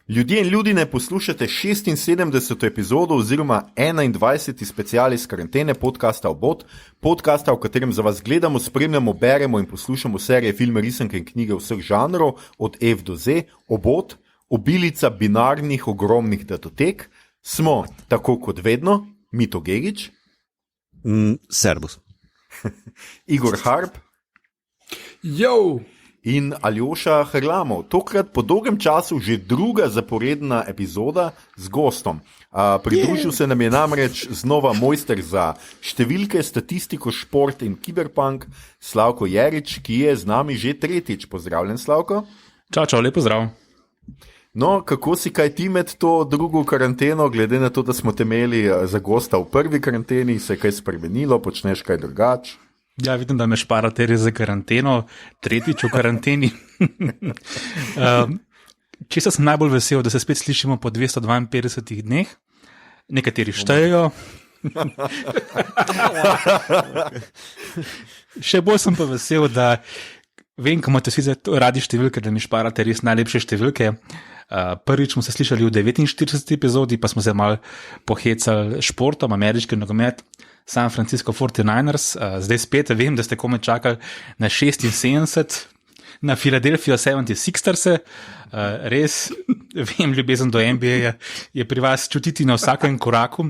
Ljudje in ljudje, poslušate 76. epizodo oziroma 21. special iz karantene podcasta Obot, podcasta, v katerem za vas gledamo, spremljamo, beremo in poslušamo serije, filme, risanke in knjige vseh žanrov, od F do Z. Obot, obilica binarnih ogromnih datotek, smo, tako kot vedno, Mito Gegić, Servus, Igor Harp, Yo! In Aljoša Hrlamov. Tokrat po dolgem času že druga zaporedna epizoda z gostom. Pridružil se nam je namreč znova mojster za številke, statistiko, šport in kiberpunk, Slavko Jerič, ki je z nami že tretjič. Pozdravljen, Slavko. Čau, lepo zdrav. No, kako si kaj ti med to drugo karanteno, glede na to, da smo te imeli za gosta v prvi karanteni, se je kaj spremenilo, počneš kaj drugače? Ja, vidim, da me šparate res za karanteno, tretjič v karanteni. Česa sem najbolj vesel, da se spet slišimo po 252 dneh. Nekateri štejejo. Še bolj sem pa vesel, da vem, ko imate vsi radi številke, da mi šparate res najlepše številke. Prvič smo se slišali v 49. epizodi, pa smo se malo pohecali športom, ameriški nogomet, San Francisco 49ers, zdaj spet vem, da ste komaj čakali na 76, na Philadelphia 76ers, res vem, ljubezen do NBA je pri vas čutiti na vsakem koraku.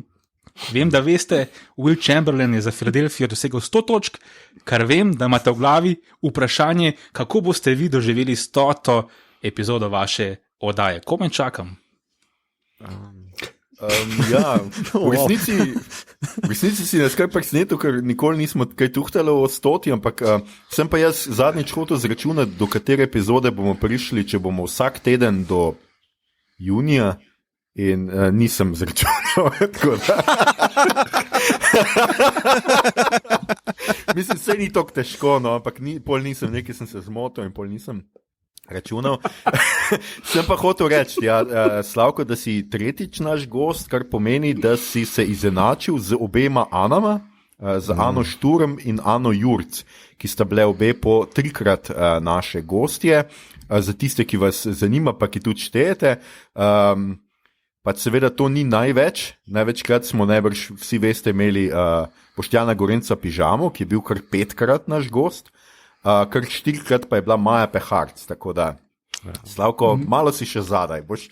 Vem, da veste, Will Chamberlain je za Philadelphia dosegel 100 točk, kar vem, da imate v glavi vprašanje, kako boste vi doživeli 100. epizodo vaše oddaje. Komaj čakam. Ja, v resnici si nas kar presenetil, ker nikoli nismo kaj tuhtali o 100, ampak sem pa jaz zadnjič hotel zračunati, do katere epizode bomo prišli, če bomo vsak teden do junija, in nisem zračunal. Mislim, se ni tako težko, no, ampak pol nisem, nekaj sem se zmotil in pol nisem računal. Sem pa hotel reči, ja, Slavko, da si tretjič naš gost, kar pomeni, da si se izenačil z obema Anama, z Ano Šturm in Ano Jurc, ki sta bile obe po 3-krat naše gostje. Za tiste, ki vas zanima, pa ki tudi štejete, pa seveda to ni največ. Največkrat smo najbrž vsi veste imeli Boštjana Gorenca Pižamo, ki je bil kar 5-krat naš gost. Kar 4-krat pa je bila Maja Peharc, tako da, Slavko, malo si še zadaj, boš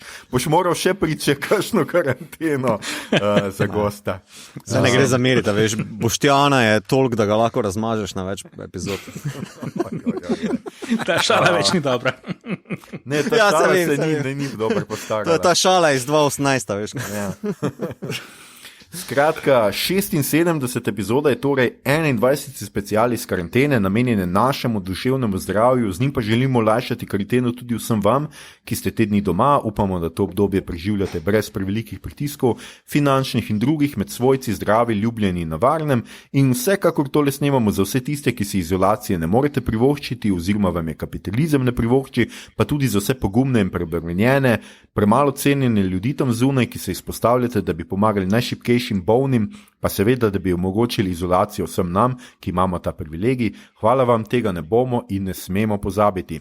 moral še priti kakšno karanteno za gosta. Se ne gre zameriti, veš, Boštjana je toliko, da ga lahko razmažeš na več epizod. Ta šala več ni dobra. Ne, ta šala se ni dobro postarala. Ta šala je iz 2018, veš. Ja. Skratka, 76. epizoda je torej 21. special iz karantene, namenjene našemu duševnemu zdravju, z njim pa želimo olajšati karanteno tudi vsem vam, ki ste te dni doma. Upamo, da to obdobje preživljate brez prevelikih pritiskov, finančnih in drugih, med svojci, zdravi, ljubljeni in na varnem. In vsekakor tole snemamo za vse tiste, ki si izolacije ne morete privoščiti oziroma vam je kapitalizem ne privošči, pa tudi za vse pogumne in preobremenjene, premalo cenjene ljudi tam zunaj, ki se izpostavljate, da bi pomagali najšibkejšim bolnim, pa seveda, da bi omogočili izolacijo vsem nam, ki imamo ta privilegij. Hvala vam, tega ne bomo in ne smemo pozabiti.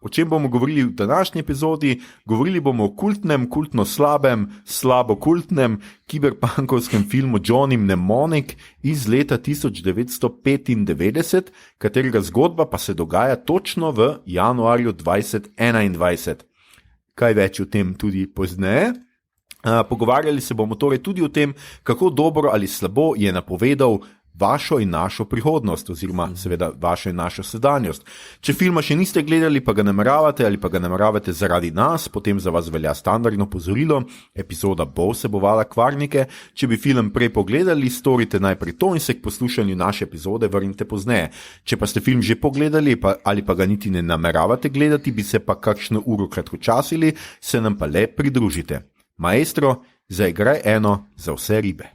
O čem bomo govorili v današnji epizodi? Govorili bomo o kultnem, kultno slabem, slabo kultnem, kiberpunkovskem filmu Johnny Mnemonic iz leta 1995, katerega zgodba pa se dogaja točno v januarju 2021. Kaj več o tem tudi pozneje. Pogovarjali se bomo torej tudi o tem, kako dobro ali slabo je napovedal vašo in našo prihodnost, oziroma seveda vašo in našo sedanjost. Če filma še niste gledali, pa ga nameravate ali pa ga nameravate zaradi nas, potem za vas velja standardno opozorilo, epizoda bo vsebovala kvarnike. Če bi film prej pogledali, storite najprej to in se k poslušanju naše epizode vrnite pozneje. Če pa ste film že pogledali ali pa ga niti ne nameravate gledati, bi se pa kakšno uro kratkočasili, se nam pa le pridružite. Maestro, zaigraj eno za vse ribe.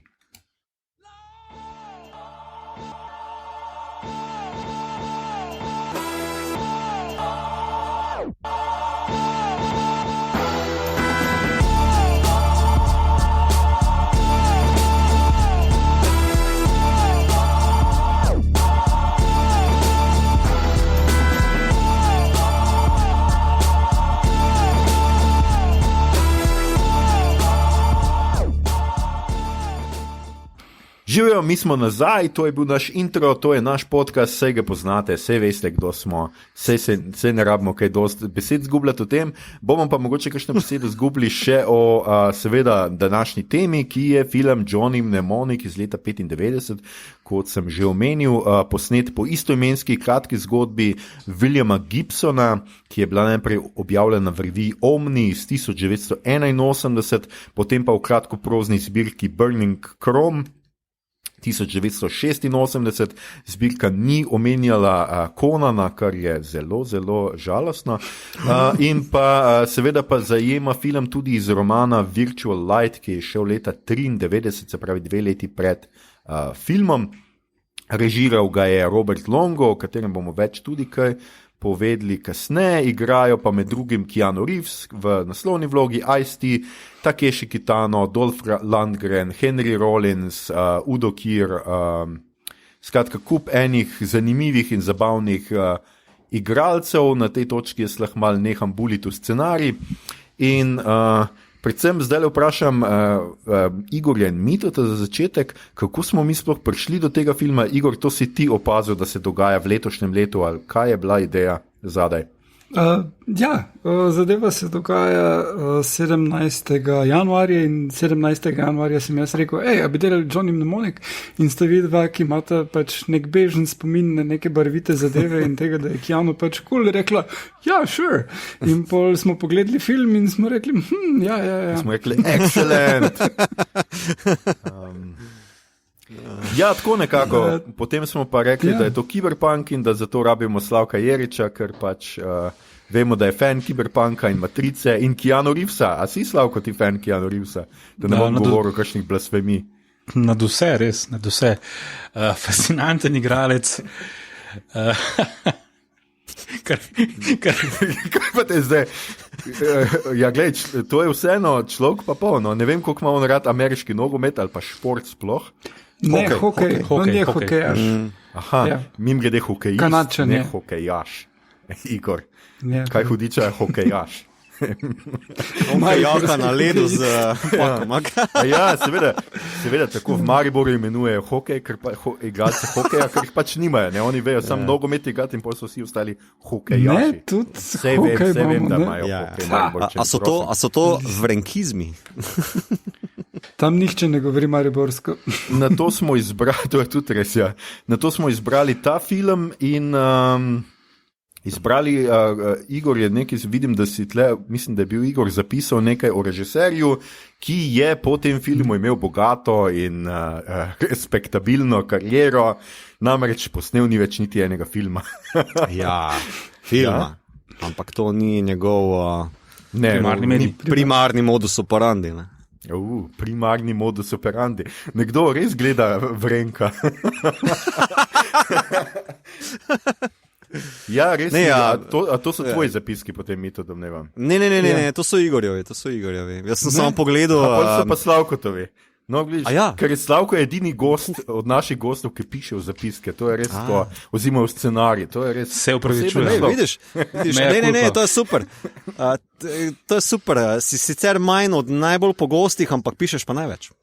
Živijo, mi smo nazaj, to je bil naš intro, to je naš podcast, vse ga poznate, vse veste, kdo smo, vse ne rabimo kaj dost besed zgubljati o tem, bomo pa mogoče kakšne besede zgubili še o seveda današnji temi, ki je film Johnny Mnemonic iz leta 1995, kot sem že omenil, posnet po istoimenski kratki zgodbi Williama Gibsona, ki je bila najprej objavljena v reviji Omni iz 1981, potem pa v kratkoprozni zbirki Burning Chrome 1986, zbirka ni omenjala Conana, kar je zelo, zelo žalostno. In pa seveda pa zajema film tudi iz romana Virtual Light, ki je šel leta 1993, se pravi 2 leti pred filmom. Režiral ga je Robert Longo, o katerem bomo več tudi kaj povedali kasneje, igrajo pa med drugim Keanu Reeves v naslovni vlogi, Ice-T, Takeshi Kitano, Dolph Lundgren, Henry Rollins, Udo Kier, skratka kup enih zanimivih in zabavnih igralcev. Na tej točki jaz lahko malo neham buliti v scenarij in predvsem zdaj le vprašam Igorja in Mitota za začetek, kako smo mi sploh prišli do tega filma. Igor, to si ti opazil, da se dogaja v letošnjem letu, ali kaj je bila ideja zadaj? Zadeva se dogaja 17. januarja in 17. januarja sem jaz rekel, a bi delali Johnny Mnemonic, in sta vidva, ki imata pač nek bežen spomin na neke barvite zadeve in tega, da je Keanu pač cool, rekla, sure. In pol smo pogledali film in smo rekli, ja. Smo rekli, excellent. Ja, tako nekako. Potem smo pa rekli, da je to Cyberpunk in da zato rabimo Slavka Jeriča, ker pač vemo, da je fan Cyberpunka in Matrice in Keanu Reevesa. A si, Slavko, ti fan Keanu Reevesa? Da ne bom govoril o kakšnih blasfemij. Nad vse, res, nad vse. Fascinanten igralec. Kaj pa te zdaj? Ja, gled, to je vseeno človek pa polno. Ne vem, koliko ima on rad ameriški nogomet ali pa šport sploh. Ne, hokejaš. Aha, mim glede hokejist, Kanadčan, ne hokejaš. Igor, kaj hudiča je hokejaš? Jaka na ledu z pakom. Ja, seveda, tako v Mariboru imenujejo hokej, ker pa igralce hokeja, ker jih pač nimajo. Ne? Oni vejo samo nogomet igrati in potem so vsi ostali hokejaši. Ne, tudi hokej vem, da imajo hokej. A so to vrenkizmi? Tam nihče ne govori mariborsko. Na to smo izbrali, to je tudi res, ja. Na to smo izbrali ta film in izbrali, Igor je nekaj, vidim, da si tle, mislim, da je bil Igor zapisal nekaj o režiserju, ki je po tem filmu imel bogato in respektabilno kariero, namreč posnel ni več niti enega filma. Ja, filma. Ja? Ampak to ni njegov primarni modus operandi, ne? Primarni modus operandi. Nekdo res gleda Vrenka. Ja, res ne, to so tvoji zapiski potem, mi to domnevam. Ne, to so Igorjevi. Jaz sem samo pogledal. So pa Slavkotovi. No, gledaš, ker je Slavko edini gost od naših gostov, ki piše v zapiske. To je res tako, oziroma v scenarij. To je res. Se upravičujem. Vidiš? Ne, to je super. To je super. Si sicer manj od najbolj pogostih, ampak pišeš pa največ.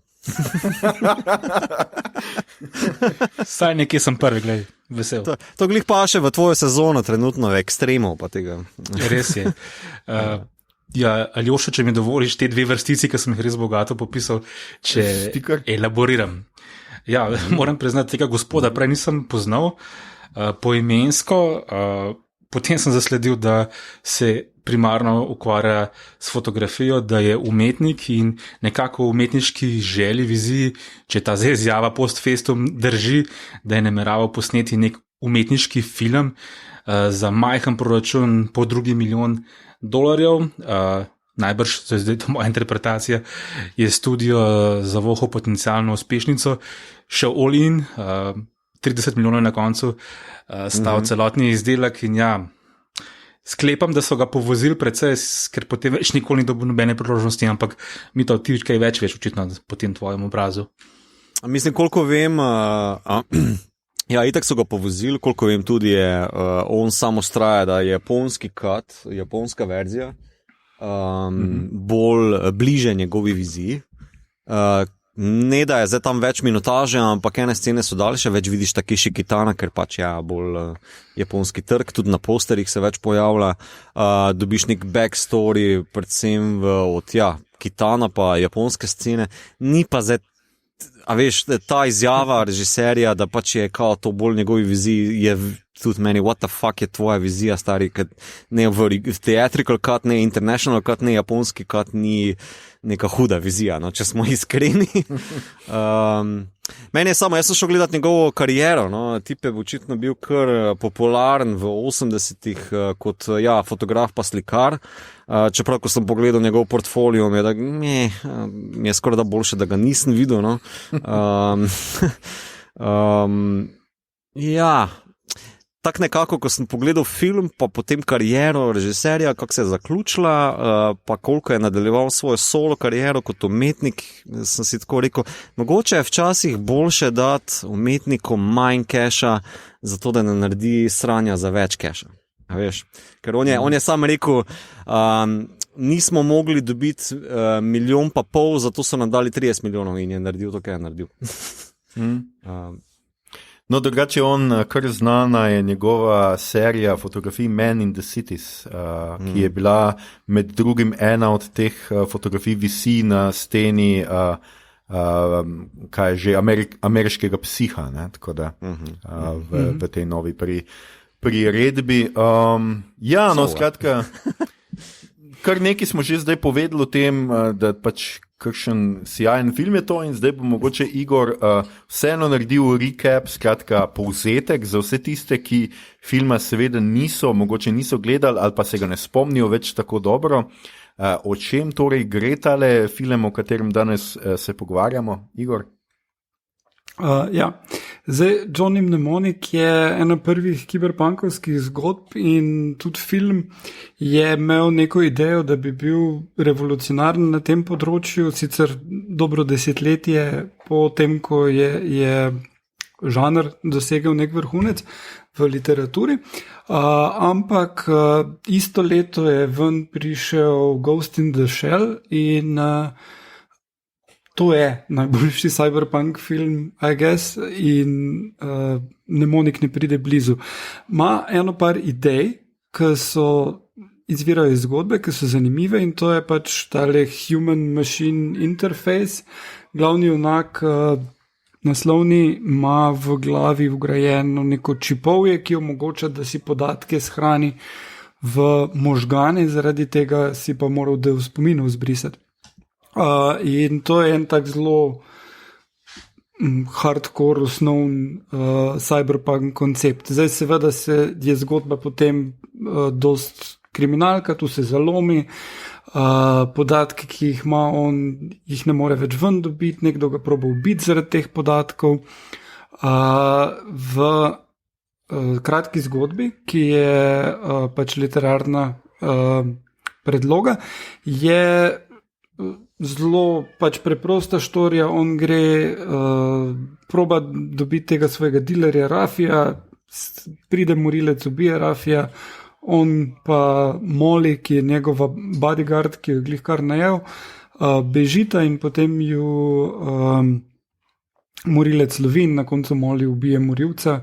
Saj nekje sem prvi, gledaj, vesel. To glih pa še v tvojo sezono, trenutno v ekstremov pa tega. Res je. Aljoša, če mi dovoliš te 2 vrstici, ki sem jih res bogato popisal, če elaboriram. Ja, moram priznati, tega gospoda prej nisem poznal poimensko, potem sem zasledil, da se primarno ukvarja s fotografijo, da je umetnik in nekako v umetniški želji, viziji, če ta zdaj izjava post festum drži, da je nameraval posneti nek umetniški film za majhen proračun po $2 milijon. Najbrž, to je zdaj to moja interpretacija, je studio zavohal potencialno uspešnico, šel all in, 30 milijonov na koncu stal celotni izdelek in ja, sklepam, da so ga povozili precej, ker potem več nikoli ni dobil nobene priložnosti, ampak mi to ti kaj več veš očitno po tem tvojem obrazu. Mislim, koliko vem, ja, itak so ga povozili, koliko vem tudi je, on samo straja, da je japonski cut, japonska verzija, bolj bliže njegovi viziji, ne da je zdaj tam več minutaže, ampak ene scene so daljše, več vidiš Takeshi Kitana, ker pač bolj japonski trg, tudi na posterih se več pojavlja, dobiš nek backstory, predvsem od Kitana pa japonske scene, ni pa zdaj, a veš, ta izjava režiserja, da pač je kao to bolj njegovi viziji, je tudi meni, what the fuck je tvoja vizija, stari, ker ne v theatrical cut, ne international cut, ne japonski cut, ni neka huda vizija, no, če smo iskreni. Meni je samo, jaz sem šel gledati njegovo kariero, no, tip je očitno bil kar popularen v 80-ih kot, fotograf pa slikar, čeprav, ko sem pogledal njegov portfolio, mi je skoraj da boljše, da ga nisem videl, no. Tak nekako, ko sem pogledal film, pa potem kariero režiserja, kako se je zaključila, pa koliko je nadaljeval svojo solo kariero kot umetnik, sem si tako rekel, mogoče je včasih boljše dati umetniku manj keša, zato da ne naredi sranja za več keša. A veš? Ker on je sam rekel, nismo mogli dobiti 1,5 milijona, zato so nam dali 30 milijonov in je naredil to, kar je naredil. No, drugače kar znana je njegova serija fotografij Man in the Cities, ki je bila med drugim ena od teh fotografij visi na steni kaj je že, ameriškega psiha, ne? Tako da v tej novi priredbi. Skratka, kar nekaj smo že zdaj povedali o tem, da pač kakšen sijajen film je to in zdaj bo mogoče Igor vseeno naredil recap, skratka povzetek za vse tiste, ki filma seveda mogoče niso gledali ali pa se ga ne spomnijo več tako dobro. O čem torej gre tale film, o katerem danes se pogovarjamo, Igor? Zdaj, Johnny Mnemonic je ena prvih kiberpunkovskih zgodb in tudi film je imel neko idejo, da bi bil revolucionaren na tem področju, sicer dobro desetletje po tem, ko je žanr dosegel nek vrhunec v literaturi, ampak isto leto je ven prišel Ghost in the Shell in to je najboljši cyberpunk film, I guess, in Mnemonic ne pride blizu. Ma eno par idej, ki izvirajo iz zgodbe, ki so zanimive in to je pač tale human-machine interface. Glavni junak naslovni ima v glavi vgrajeno neko čipovje, ki omogoča, da si podatke shrani v možgane, zaradi tega si pa moral del spominov zbrisati. In to je en tak zelo hardcore, osnovn cyberpunk koncept. Zdaj seveda je zgodba potem dost kriminalka, tu se zalomi, podatke, ki jih ima on, jih ne more več ven dobiti, nekdo ga proba ubiti zaradi teh podatkov. V kratki zgodbi, ki je pač literarna predloga, je zelo pač preprosta štorija. On gre proba dobiti tega svojega dilerja Rafija, pride morilec, ubije Rafija, on pa Molly, ki je njegova bodyguard, ki jo je glih kar najel, bežita in potem ju morilec lovi in na koncu Molly ubije morilca.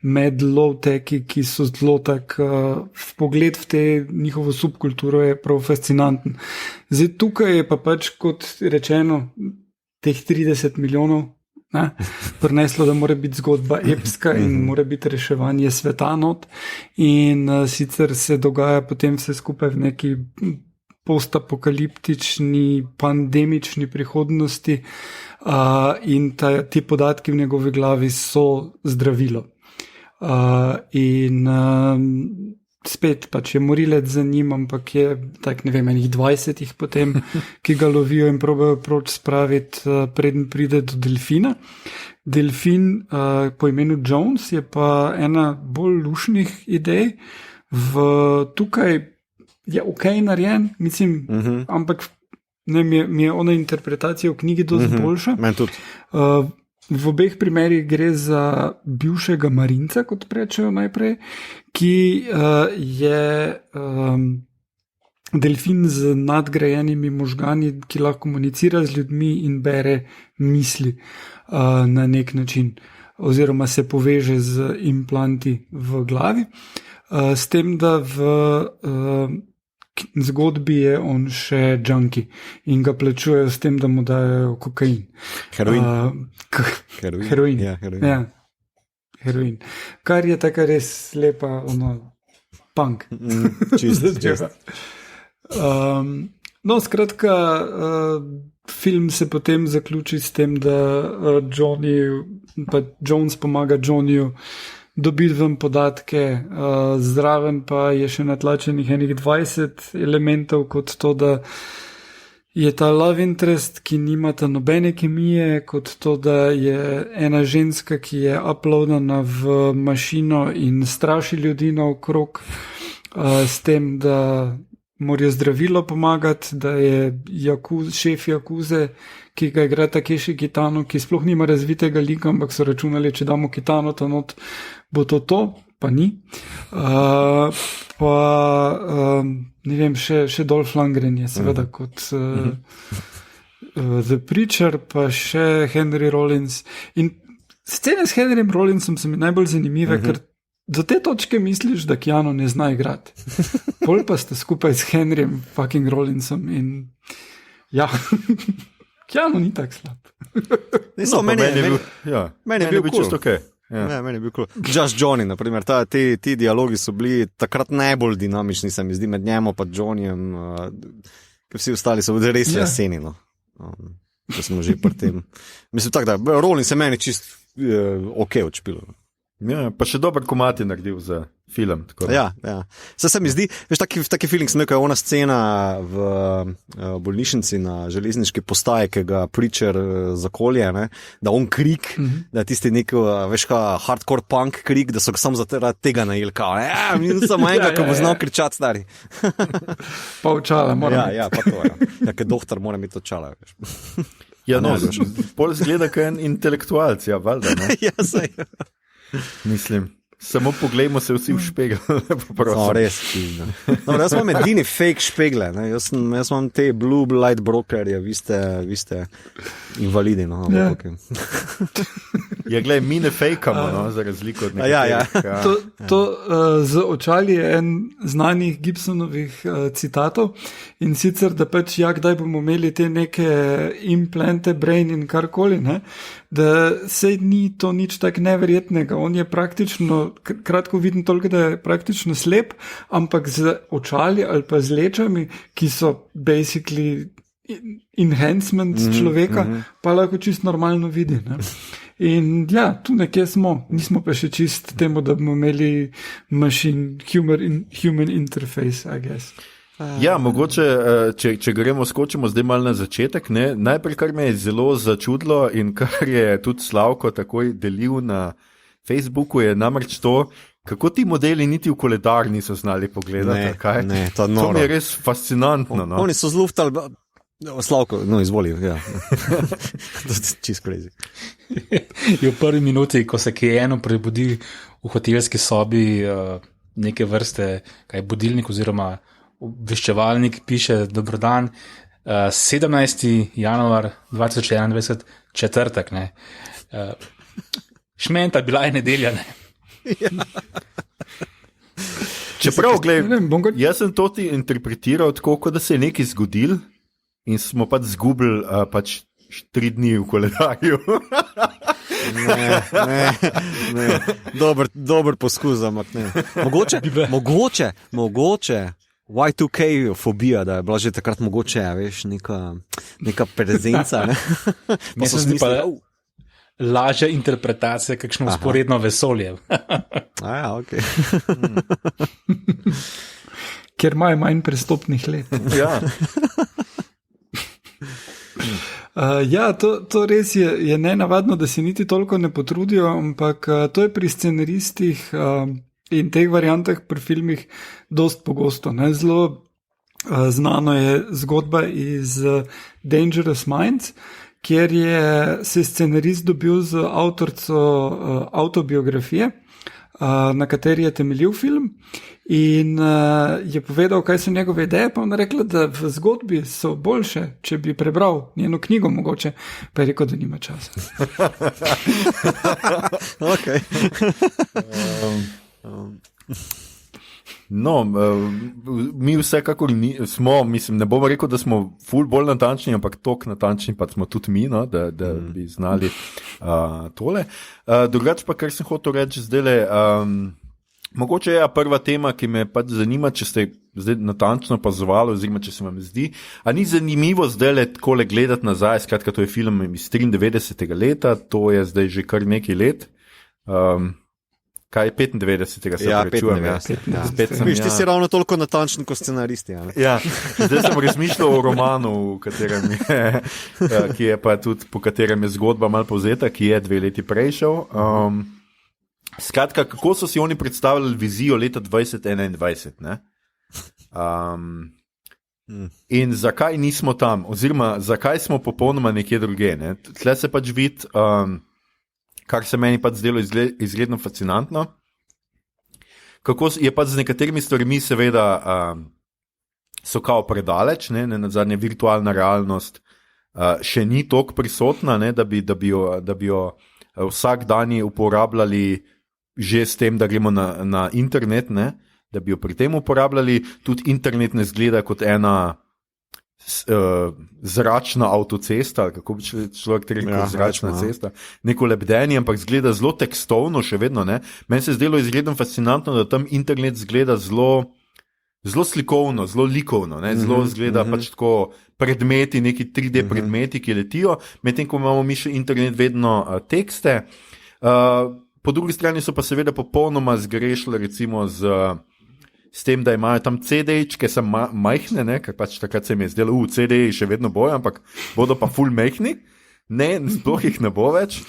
Med low-teki, ki so zelo tak, pogled v te njihovo subkulturo je prav fascinanten. Zdaj tukaj je pa pač, kot rečeno, teh 30 milijonov prineslo, da mora biti zgodba epska in mora biti reševanje sveta not. In sicer se dogaja potem vse skupaj v neki postapokaliptični, pandemični prihodnosti in ti podatki v njegovi glavi so zdravilo. Spet pač je morilec za njim, ampak je tak, ne vem, enih 20 potem, ki ga lovijo in probajo proč spraviti, preden pride do delfina. Delfin po imenu Jones je pa ena bolj lušnih idej. Tukaj je okej narejen, mislim, ampak ne, mi je ona interpretacija v knjigi dosti boljša. Meni tudi. V obeh primerih gre za bivšega marinca, kot rečejo najprej, ki je delfin z nadgrajenimi možgani, ki lahko komunicira z ljudmi in bere misli na nek način, oziroma se poveže z implanti v glavi. S tem, da v zgodbi je on še junkie in ga plačujejo s tem, da mu dajo kokain. Heroin. Heroin. Ja, heroin. Ja, heroin. Kar je tako res lepa, punk. Čist. No, skratka, film se potem zaključi s tem, da Jones pomaga Johnnyju dobiti ven podatke, zraven pa je še natlačenih enih 20 elementov, kot to, da je ta love interest, ki nimata nobene kemije, kot to, da je ena ženska, ki je uploadana v mašino in straši ljudi naokrog, s tem, da morajo zdravilo pomagati, da je šef Jakuze, ki ga igra Takeshi Kitano, ki sploh nima razvitega lika, ampak so računali, če damo Kitano to not, bo to, pa ni. Ne vem, še Dolph Lundgren je seveda kot The Preacher, pa še Henry Rollins. In scene s Henryjem Rollinsom so mi najbolj zanimive, ker do te točke misliš, da Keanu ne zna igrati. Pol pa ste skupaj s Henryjem fucking Rollinsom in ja, Keanu ni tak slab. Meni je bil čisto ok. Ja, meni je bil cool. Just Johnny, naprimer, ti dialogi so bili takrat najbolj dinamični, se mi zdi, med njemu pa Johnnyjem, ker vsi ostali so bili res leseni, no. Če smo že pri tem. Mislim tako, da Rollins se meni čist ok odšpilo. Ja, pa še dober komad je naredil za film. Ja. Se mi zdi, veš, taki feeling sem nekaj, ona scena v bolnišnici na železniški postaji, ki ga Preacher zakolje, ne? Da on krik, da je tisti nek, veš, hardcore punk krik, da so ga samo zaradi tega najeli, in samo enega, ki bo znal kričati, stari. Pa očala, mora imeti. Ja, pa to je. Ja, ker doktor mora imeti očala, veš. Ja, no, pol zgleda, kaj en intelektualc, ja, valjda, ne? Ja, saj. Mislim, samo poglejmo se vsi v špegel. No, res. No, jaz imam edini fake špegle, ne? Jaz imam te blue light brokerje, vi ste invalidi. No? Ja, okay. Ja, glej, mi ne fejkamo, no, za razliko od nekaterih. Ja. To z očali je en znanih Gibsonovih citatov in sicer, da pač kdaj bomo imeli te neke implante, brain in karkoli, ne? Da se ni to nič tak neverjetnega. On je praktično, kratko viden toliko, da je praktično slep, ampak z očali ali pa z lečami, ki so basically enhancement človeka, pa lahko čist normalno vidi. Ne? In ja, tu nekje smo. Nismo pa še čist temu, da bomo imeli human interface, I guess. Ja, mogoče, če skočimo zdaj malo na začetek, ne? Najprej, kar me je zelo začudilo in kar je tudi Slavko takoj delil na Facebooku, je namreč to, kako ti modeli niti v koledar niso znali pogledati. Ne, to noro. To mi je res fascinantno. No? Oni so zluftali, Slavko, no izvoli, ja. Čist crazy. Je v prvi minuti, ko se Keanu prebudi v hotelski sobi neke vrste, budilnik oziroma obveščevalnik, piše dobrodan, 17. januar 2021, četrtek, ne. Šmenta bila je nedelja, ne. Ja. Čeprav, gledaj, jaz sem to ti interpretiral tako, kot da se je nekaj zgodil in smo pač zgubili 3 dni v koledarju. Ne. Dober poskus, ampak ne. Mogoče Y2K fobija, da je bila že takrat mogoče, veš, neka prezenca, ne. Mislim, pa lažja interpretacija, kakšno usporedno vesolje. Ja, ok. Ker imajo manj prestopnih let. Ja. Ja, to res je nenavadno, da se niti toliko ne potrudijo, ampak to je pri scenaristih in teh variantah pri filmih dost pogosto. Ne? Zelo znano je zgodba iz Dangerous Minds, kjer je se scenarist dobil z avtorico autobiografije, na kateri je temeljil film. In je povedal, kaj so njegove ideje, pa on rekla, da v zgodbi so boljše, če bi prebral njeno knjigo mogoče, pa je rekel, da nima časa. Okay. No, mi vsekakor smo, mislim, ne bom rekel, da smo ful bolj natančni, ampak tok natančni pa smo tudi mi, no, da bi znali tole. Drugače pa, kar sem hotel reči zdajle, mogoče je prva tema, ki me pač zanima, če ste zdaj natančno opazovali, oziroma če se vam zdi, a ni zanimivo zdajle takole gledati nazaj, skratka, to je film iz 93. leta, to je zdaj že kar nekaj let. Kaj je 95. se prečujem? Viš, ti si ravno toliko natančen kot scenaristi. Ja, zdaj sem razmišljal o romanu, ki je pa tudi, po katerem je zgodba malo povzeta, ki je 2 leti prej šel. Skratka, kako so si oni predstavljali vizijo leta 2021, ne? In zakaj nismo tam, oziroma zakaj smo popolnoma nekje druge, ne? Tle se pač vidi, kar se meni pač zdelo izredno fascinantno, kako je pač z nekaterimi stvarmi seveda so kao predaleč, ne nazadnje virtualna realnost še ni toliko prisotna, ne, da bi jo vsak dan uporabljali že s tem, da gremo na internet, ne, da bi jo pri tem uporabljali, tudi internet ne zgleda kot ena zračna avtocesta, ali kako bi človek rekel, zračna cesta, neko lebdenje, ampak zgleda zelo tekstovno še vedno, ne. Meni se zdelo izredno fascinantno, da tam internet zgleda zelo slikovno, zelo likovno, ne, zelo zgleda pač tako predmeti, neki 3D predmeti, ki letijo, medtem ko imamo mi še internet vedno tekste. Po drugi strani so pa seveda popolnoma zgrešili recimo s tem, da imajo tam CD-čke, so majhne, ne, ker pač takrat se mi je zdelo, CD-ji še vedno bojo, ampak bodo pa ful majhni, ne, sploh jih ne bo več.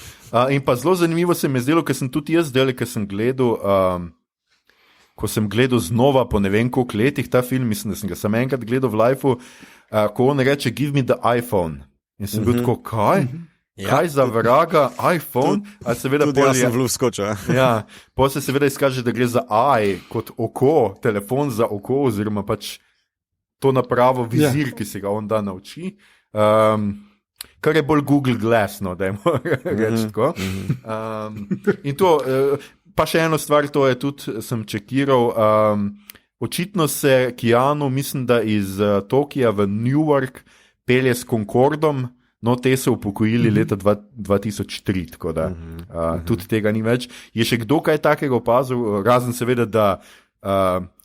In pa zelo zanimivo se mi je zdelo, ker sem tudi jaz zdaj, ker sem gledal, ko sem gledal znova po ne vem koliko letih ta film, mislim, da sem ga samo enkrat gledal v liveu, ko on reče, give me the iPhone. In sem bil tako, kaj? Kaj za vraga iPhone? Tudi jaz sem v luft skočil. Ja, pa se seveda izkaže, da gre za eye kot oko, telefon za oko, oziroma pač to napravo vizir, ki se ga on da nauči. Kar je bolj Google Glass, no, dajmo reči tako. In to, pa še eno stvar, to je tudi, sem čekiral, očitno se Keanu, mislim, da iz Tokija v Newark pelje s Concordom. No, te so upokojili leta 2003, tako da tudi tega ni več. Je še kdo kaj takega opazil, razen seveda, da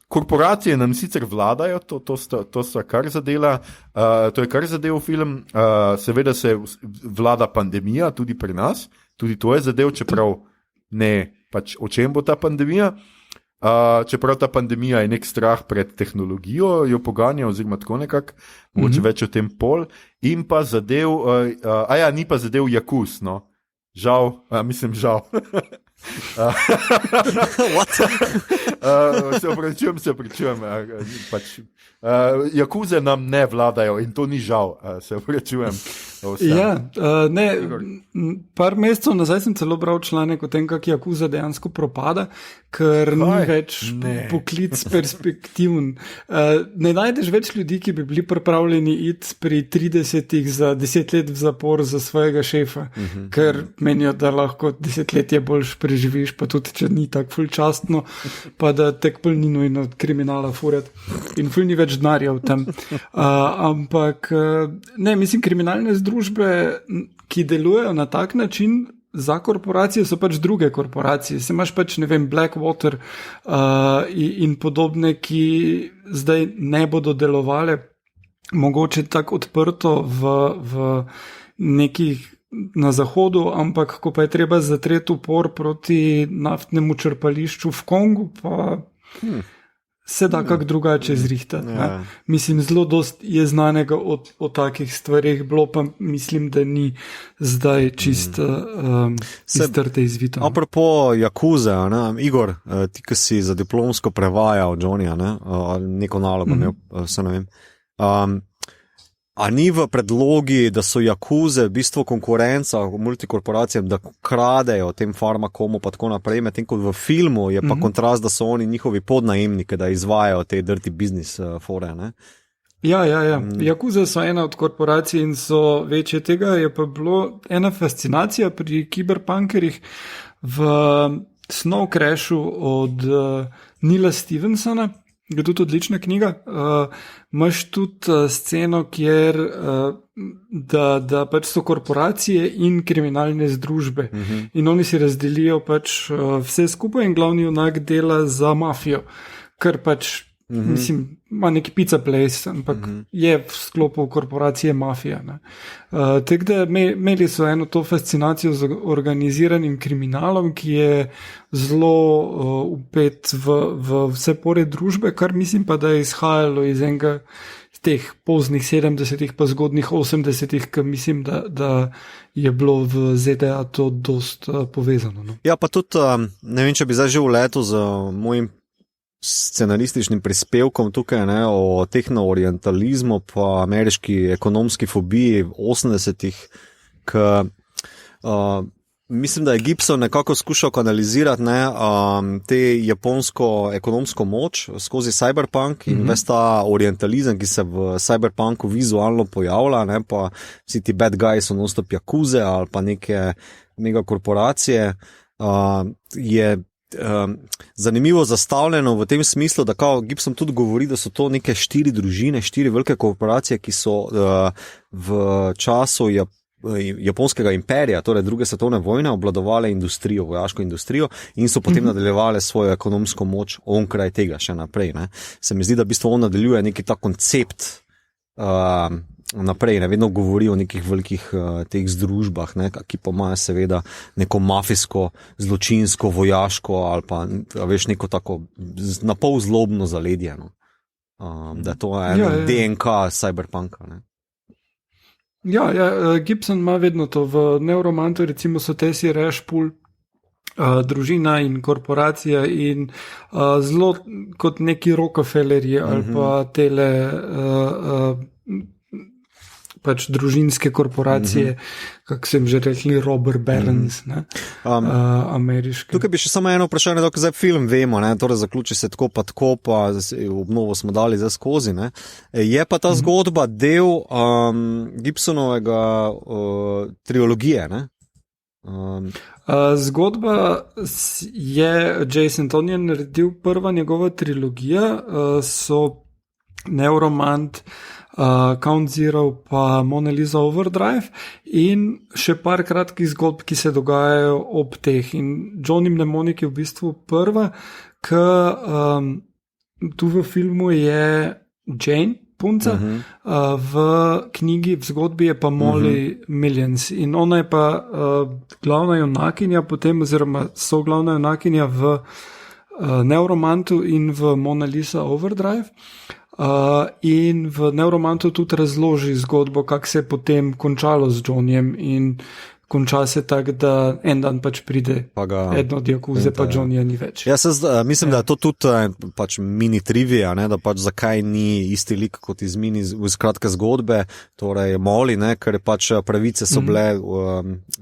korporacije nam sicer vladajo, to sta kar zadela, to je kar zadev film, seveda se vlada pandemija tudi pri nas, tudi to je zadev, čeprav ne, pač o čem bo ta pandemija. Čeprav ta pandemija je nek strah pred tehnologijo, jo poganja, oziroma tako nekako, mogoče več o tem pol, in pa zadev, ni pa zadev Jakus, no, žal. Se opravičujem, pač. Jakuze nam ne vladajo in to ni žal, se opravičujem. Ja, par mesecev nazaj sem celo bral članek o tem, kako Jakuza dejansko propada, ker ni več poklic perspektiven. Ne najdeš več ljudi, ki bi bili pripravljeni iti pri 30-ih za 10 let v zapor za svojega šefa, ker menijo, da lahko 10 let je boljš preživiš, pa tudi, če ni tako ful častno, pa da tek pol ni nujno kriminala furat in ful ni več denarja v tem. Ampak, mislim, kriminalne združbe, ki delujejo na tak način, za korporacije so pač druge korporacije. Se imaš pač, ne vem, Blackwater in podobne, ki zdaj ne bodo delovale mogoče tako odprto v nekih na zahodu, ampak ko pa je treba zatreti upor proti naftnemu črpališču v Kongu, pa se da kak drugače zrihtati. Mislim, zelo dost je znanega o takih stvarih, bilo pa mislim, da ni zdaj čist iztrte izvito. Apropo Jakuze, Igor, ti, ki si za diplomsko prevajal Johnnyja, neko nalogo imel, vse ne vem. A ni v predlogi, da so jakuze v bistvu konkurenca multikorporacijam, da kradejo tem farmakomu pa tako naprej, medtem ko v filmu je pa kontrast, da so oni njihovi podnajemniki, da izvajajo te dirty business fore, ne? Ja. Jakuze so ena od korporacij in so večje tega, je pa bilo ena fascinacija pri kiberpunkerjih v Snow Crashu od Neila Stephensona, je tudi odlična knjiga. Imaš tudi sceno, kjer da pač so korporacije in kriminalne združbe. In oni si razdelijo pač vse skupaj in glavni junak dela za mafijo, kar pač mislim, ima neki pizza place, ampak je v sklopu korporacije mafija. Tako da imeli so eno to fascinacijo z organiziranim kriminalom, ki je zelo upet v vse pore družbe, kar mislim pa, da je izhajalo iz enega teh poznih 70-ih pa zgodnih 80-ih, ki mislim, da je bilo v ZDA to dost povezano. No? Ja, pa tudi, ne vem, če bi zdaj že uletel z mojim scenarističnim prispevkom tukaj, ne, o tehnoorientalizmu pa ameriški ekonomski fobiji v 80-ih, mislim, da je Gibson nekako skušal kanalizirati te japonsko ekonomsko moč skozi cyberpunk in ves ta orientalizem, ki se v cyberpunku vizualno pojavlja, ne, pa vsi ti bad guys so non-stop jakuze ali pa neke megakorporacije, je zanimivo zastavljeno v tem smislu, da kao Gibson tudi govori, da so to neke 4 družine, 4 velike korporacije, ki so v času japonskega imperija, torej druge svetovne vojne, obvladovale industrijo, vojaško industrijo in so potem nadaljevale svojo ekonomsko moč onkraj tega še naprej. Ne. Se mi zdi, da v bistvu on nadaljuje neki ta koncept naprej, ne, vedno govori o nekih velikih teh združbah, ne, ki pa imajo seveda neko mafijsko, zločinsko, vojaško ali pa, veš, neko tako napol zlobno zaledje, no. Da to je DNK cyberpunka, ne. Ja, Gibson ima vedno to. V Neuromantu recimo so Tessie Rashpool, družina in korporacija in zelo kot neki Rockefellerji ali pa tele pač družinske korporacije, kako sem že rekli, Robert Barons, ameriške. Tukaj bi še samo eno vprašanje, da zdaj film vemo, ne, torej zaključi se tako pa obnovo smo dali za skozi, ne. Je pa ta zgodba del Gibsonovega trilogije, ne? Zgodba je Jason Todd je naredil, prva njegova trilogija, so Neuromant, Count Zero pa Mona Lisa Overdrive in še par kratkih zgodb, ki se dogajajo ob teh. In Johnny Mnemonic je v bistvu prva, ki tu v filmu je Jane, punca, v knjigi, v zgodbi je pa Molly Millions in ona je pa glavna junakinja potem, oziroma so glavna junakinja v Neuromantu in v Mona Lisa Overdrive. In v Neuromantu tudi razloži zgodbo, kako se je potem končalo z Johnnyjem in konča se tako, da en dan pač pride eno od jakuze, pa Johnnyja ni več. Ja, mislim, da je to tudi pač mini trivia, ne, da pač zakaj ni isti lik kot iz kratke zgodbe, torej Molly, ne, ker pač pravice so bile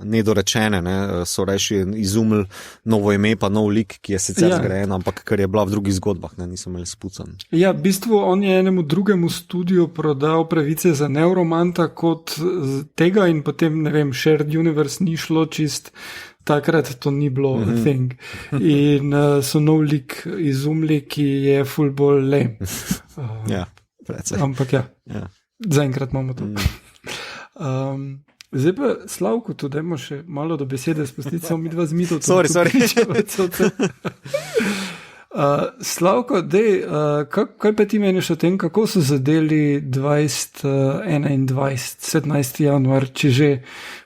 nedorečene, ne, so reši izumili novo ime pa nov lik, ki je sicer zgrajen, ampak ker je bila v drugih zgodbah, ne, niso imeli spucan. Ja, v bistvu on je enemu drugemu studiu prodal pravice za Neuromanta kot tega in potem, ne vem, Shared Universe ni šlo čist, takrat to ni bilo thing. In so nov lik izumli, ki je ful bolj lame. Ja, precej. Ampak zaenkrat imamo to. Zdaj pa, Slavko, tu dajmo še malo do besede spustiti, samo mi dva z Mitom. Sorry. Slavko, kaj pa ti meniš o tem, kako so zadeli 2021, 17. januar, če že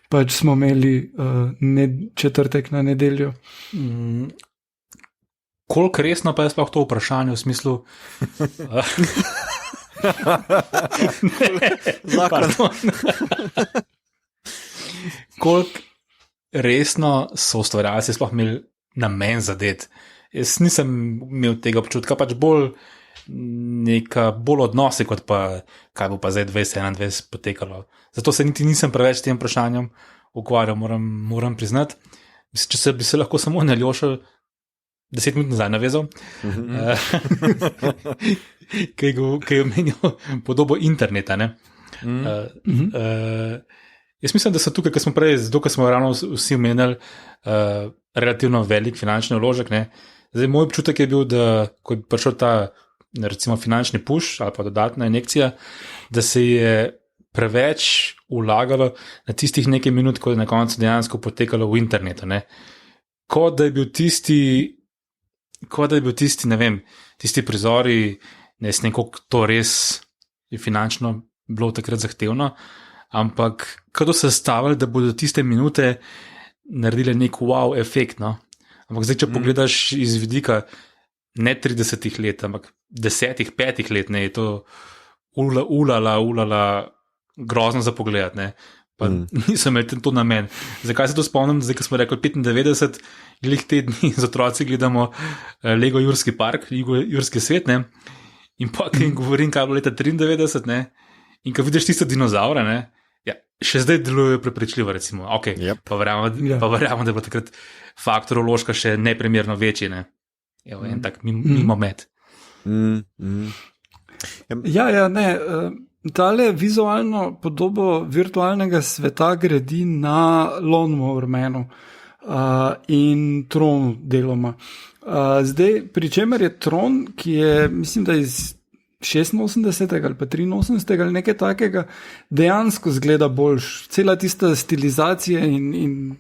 pač smo imeli četrtek na nedeljo? Koliko resno pa je sploh to vprašanje v smislu... Koliko resno so ustvarjalci sploh imeli namen zadeti? Jaz nisem imel tega občutka, pač bolj neka bolj odnosi, kot pa kaj bo pa zdaj 2021 potekalo. Zato se niti nisem preveč s tem vprašanjem ukvarjal, moram priznati. Če se bi se lahko samo na Aljošo 10 minut nazaj navezal, ki je omenil podobo interneta. Jaz mislim, da so tukaj, ker smo prej, zato ker smo ravno vsi omenjali relativno velik finančni vložek. Zdaj, moj občutek je bil, da ko je prišel ta recimo finančni push ali pa dodatna injekcija, da se je preveč vlagalo na tistih nekaj minut, ko je na koncu dejansko potekalo v internetu. Kot da je bil tisti, ne vem, tisti prizori, ne vem, koliko to res je finančno bilo takrat zahtevno, ampak kot so se stavili, da bodo tiste minute naredile nek wow efekt. No? Ampak zdaj, če pogledaš iz vidika ne 30 let, ampak 10, 5 let, je to ulala, grozno za pogled. Pa nisem imel to namen. Zakaj se to spomnim? Zdaj, ko smo rekli 95, glih te dni z otroci gledamo Lego Jurski park, Jurski svet, in pa jim govorim, kaj bo leta 93, in ko vidiš tiste dinozaure, še zdaj delujejo prepričljivo, recimo. Okay, yep. Pa verjamem, da bo takrat faktor vložka še neprimerno večji. En tak mimo med. Tale vizualno podobo virtualnega sveta gradi na Lawnmower Manu in Tronu deloma. Zdaj, pri čemer je Tron, ki je, mislim, da iz 86. ali pa 83. ali nekaj takega, dejansko zgleda boljš. Cela tista stilizacija in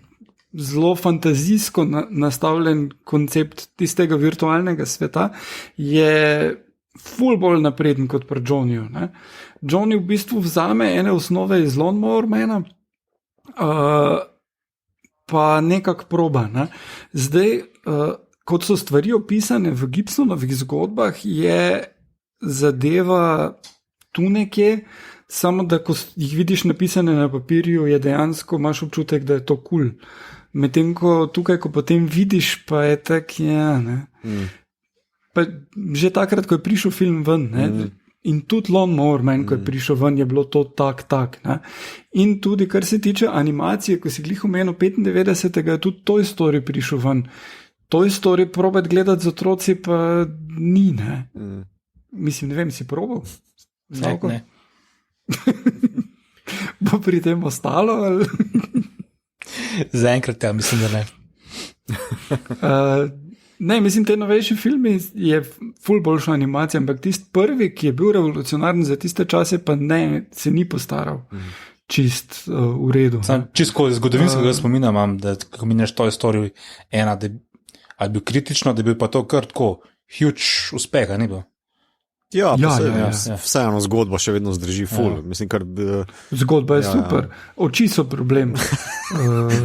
zelo fantazijsko nastavljen koncept tistega virtualnega sveta je ful bolj napreden kot pri Johnnyju. Johnny v bistvu vzame ene osnove iz Lawnmower Mana, pa nekako proba. Zdaj, kot so stvari opisane v Gibsonovih zgodbah, je zadeva tu nekje, samo da ko jih vidiš napisane na papirju, je dejansko, imaš občutek, da je to kul. Medtem ko tukaj, ko potem vidiš, pa je tak, Pa že takrat, ko je prišel film ven, in tudi Lawnmower Man, ko je prišel ven, je bilo to tak. In tudi, kar se tiče animacije, ko si glih omenil 95. je tudi Toy Story prišel ven. Toy Story probati gledati z otroci, pa ni, Mislim, ne vem, si probal? Ne. Bo pri tem ostalo? Ali? Zaenkrat, mislim, da ne. Ne, mislim, te novejši filmi je ful boljša animacija, ampak tisti prvi, ki je bil revolucionaren za tiste čase, pa ne, se ni postaral čist v redu. Čisto zgodovinskega spomina imam, da ko mineš Toy Story 1, da je bil kritično, da je bil pa to kar tako huge uspeh, ni bil? Ja. Vseeno zgodba še vedno zdrži ful. Mislim, zgodba je super. Oči so problem.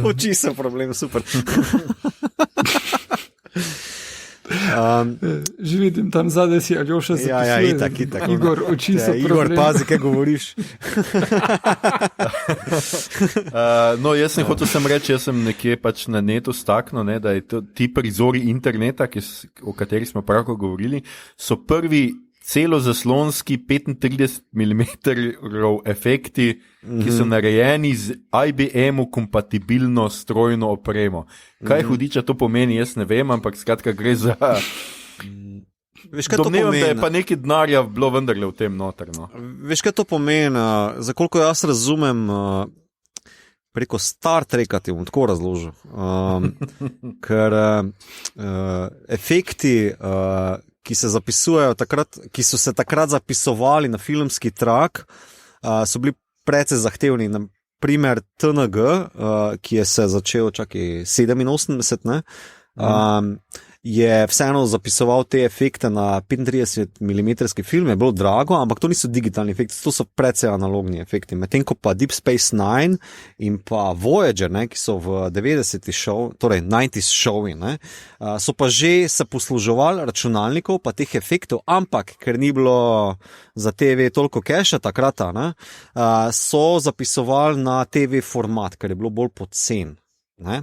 Oči so problem, super. Že vidim, tam zadaj si Aljoša zapisuje. Itak. Igor, oči so problem. Igor, pazi, kaj govoriš. Jaz sem hotel reči, jaz sem nekje pač na netu staknil, da je ti prizori interneta, o katerih smo pravko govorili, so prvi celozaslonski 35 mm efekti, ki so narejeni z IBM-u kompatibilno strojno opremo. Kaj hudiča to pomeni, jaz ne vem, ampak skratka gre za... Domnevam, da je pa nekaj denarja bilo vendarle v tem noter. Veš, kaj to pomeni? Za koliko jaz razumem, preko Star Treka ti bom tako razložil. Ker efekti... ki se zapisujejo takrat, ki so se takrat zapisovali na filmski trak, so bili precej zahtevni. Na primer TNG, ki je se začel 87, je vseeno zapisoval te efekte na 35 mm film, je bilo drago, ampak to niso digitalni efekti, to so precej analogni efekti. Medtem ko pa Deep Space Nine in pa Voyager, ki so v 90s šovi, so pa že se posluževali računalnikov pa teh efektov, ampak ker ni bilo za TV toliko keša takrat, so zapisovali na TV format, ker je bilo bolj pocen. Ne?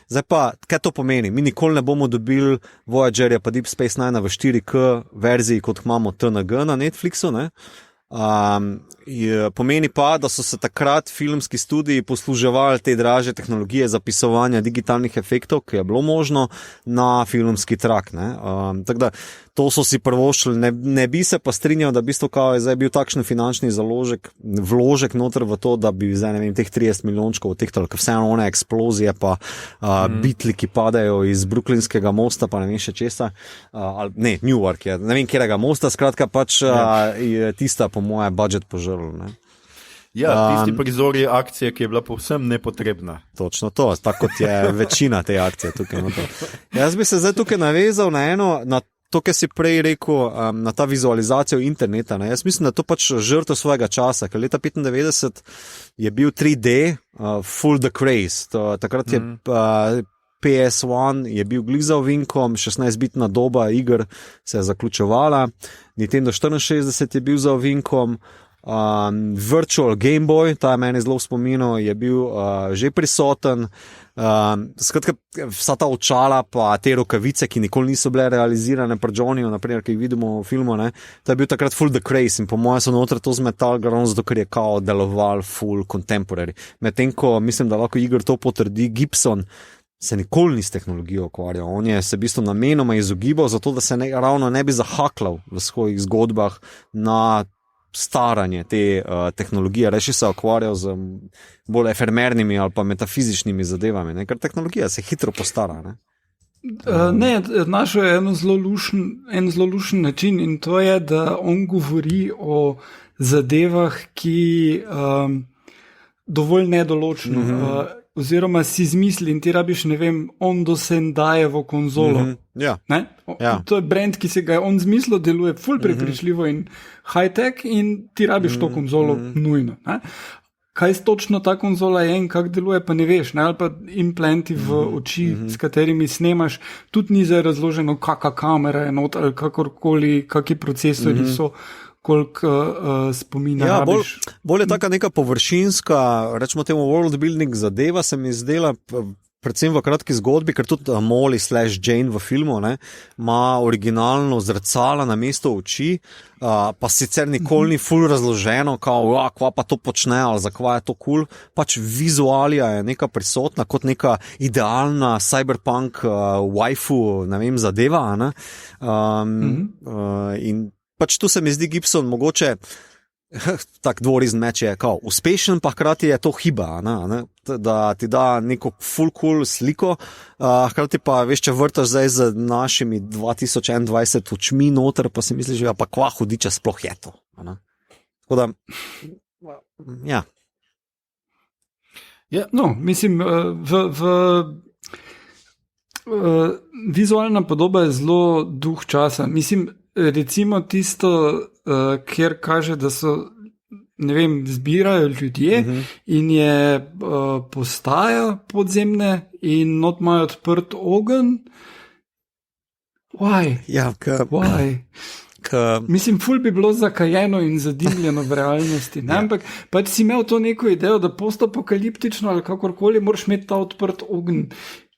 Zdaj pa, kaj to pomeni? Mi nikoli ne bomo dobili Voyagerja pa Deep Space Nine v 4K verziji, kot imamo TNG na Netflixu, ne? Pomeni pa, da so se takrat filmski studiji posluževali te draže tehnologije zapisovanja digitalnih efektov, ki je bilo možno na filmski trak. Tako da to so si prvošli, ne bi se pa strinjal, da v bistvu kao je zdaj bil takšen finančni vložek noter v to, da bi zdaj, ne vem, teh 30 milijončkov otehtali, ker vseeno one eksplozije pa bitli, ki padajo iz Brooklynskega mosta, pa ne vem še česa, ne, Newark je, ne vem kjerega mosta, skratka pač je tista po moje budget požrl, ne. Ja, tisti prizor je akcija, ki je bila povsem nepotrebna. Točno to, tako kot je večina te akcije tukaj. Jaz bi se zdaj tukaj navezal na to, kar si prej rekel, na ta vizualizacijo interneta. Ne. Jaz mislim, da to pač žrtev svojega časa, ker leta 95 je bil 3D, full the craze. Takrat je PS1 je bil glih za ovinkom, 16-bitna doba iger se je zaključovala, Nintendo 64 je bil za ovinkom, Virtual Game Boy, ta je meni zelo v spominu, je bil že prisoten, skratka vsa ta očala pa te rokavice, ki nikoli niso bile realizirane pri Johnnyju, naprimer, ki jih vidimo v filmu, ne, to je bil takrat full the craze in po mojem so noter to zmetal grom, zato ker je kao deloval full contemporary. Medtem ko mislim, da lahko Igor to potrdi, Gibson se nikoli ni s tehnologijo ukvarjal. On je se v bistvu namenoma izogibal, zato da se ravno ne bi zahaklal v svojih zgodbah na staranje te tehnologije, reči se ukvarjal z bolj efemernimi ali pa metafizičnimi zadevami, ne? Ker tehnologija se hitro postara. Ne? Našel je en zelo lušen način in to je, da on govori o zadevah, ki dovolj nedoločno, oziroma si izmisli in ti rabiš, ne vem, on dosendajevo konzolo. Ja. To je brand, ki se ga je on zmislil, deluje ful prepričljivo in high-tech in ti rabiš to konzolo nujno. Ne? Kaj točno ta konzola je in kako deluje, pa ne veš, ne? Ali pa implanti v oči, s katerimi snemaš, tudi ni zdaj razloženo, kakšna kamera je not ali kakorkoli, kakšni procesori so, koliko spomina rabiš. Bolj je taka neka površinska, rečemo temu world building zadeva, se mi zdela predvsem v kratki zgodbi, ker tudi Molly / Jane v filmu ima originalno zrcala na mesto oči, pa sicer nikoli ni ful razloženo, kao, kva pa to počne ali zakva je to cool, pač vizualija je neka prisotna kot neka idealna cyberpunk waifu, ne vem, zadeva, ne? In pač tu se mi zdi Gibson mogoče tak dvorizen meč je kao uspešen, pa hkrati je to hiba, ne? Da ti da neko full cool sliko, hkrati pa veš, če vrtaš zdaj z našimi 2021 očmi noter, pa si misliš, ja, pa kva hudiča sploh je to. Ne? Tako da, ja. No, mislim, vizualna podoba je zelo duh časa. Mislim, recimo tisto, kjer kaže, da so, ne vem, zbirajo ljudje in je postaja podzemne in not imajo odprt ogenj. Why? Ja, Why? Mislim, ful bi bilo zakajeno in zadimljeno v realnosti, ne? Ampak pač si imel to neko idejo, da postapokaliptično ali kakorkoli moraš imeti ta odprt ogenj,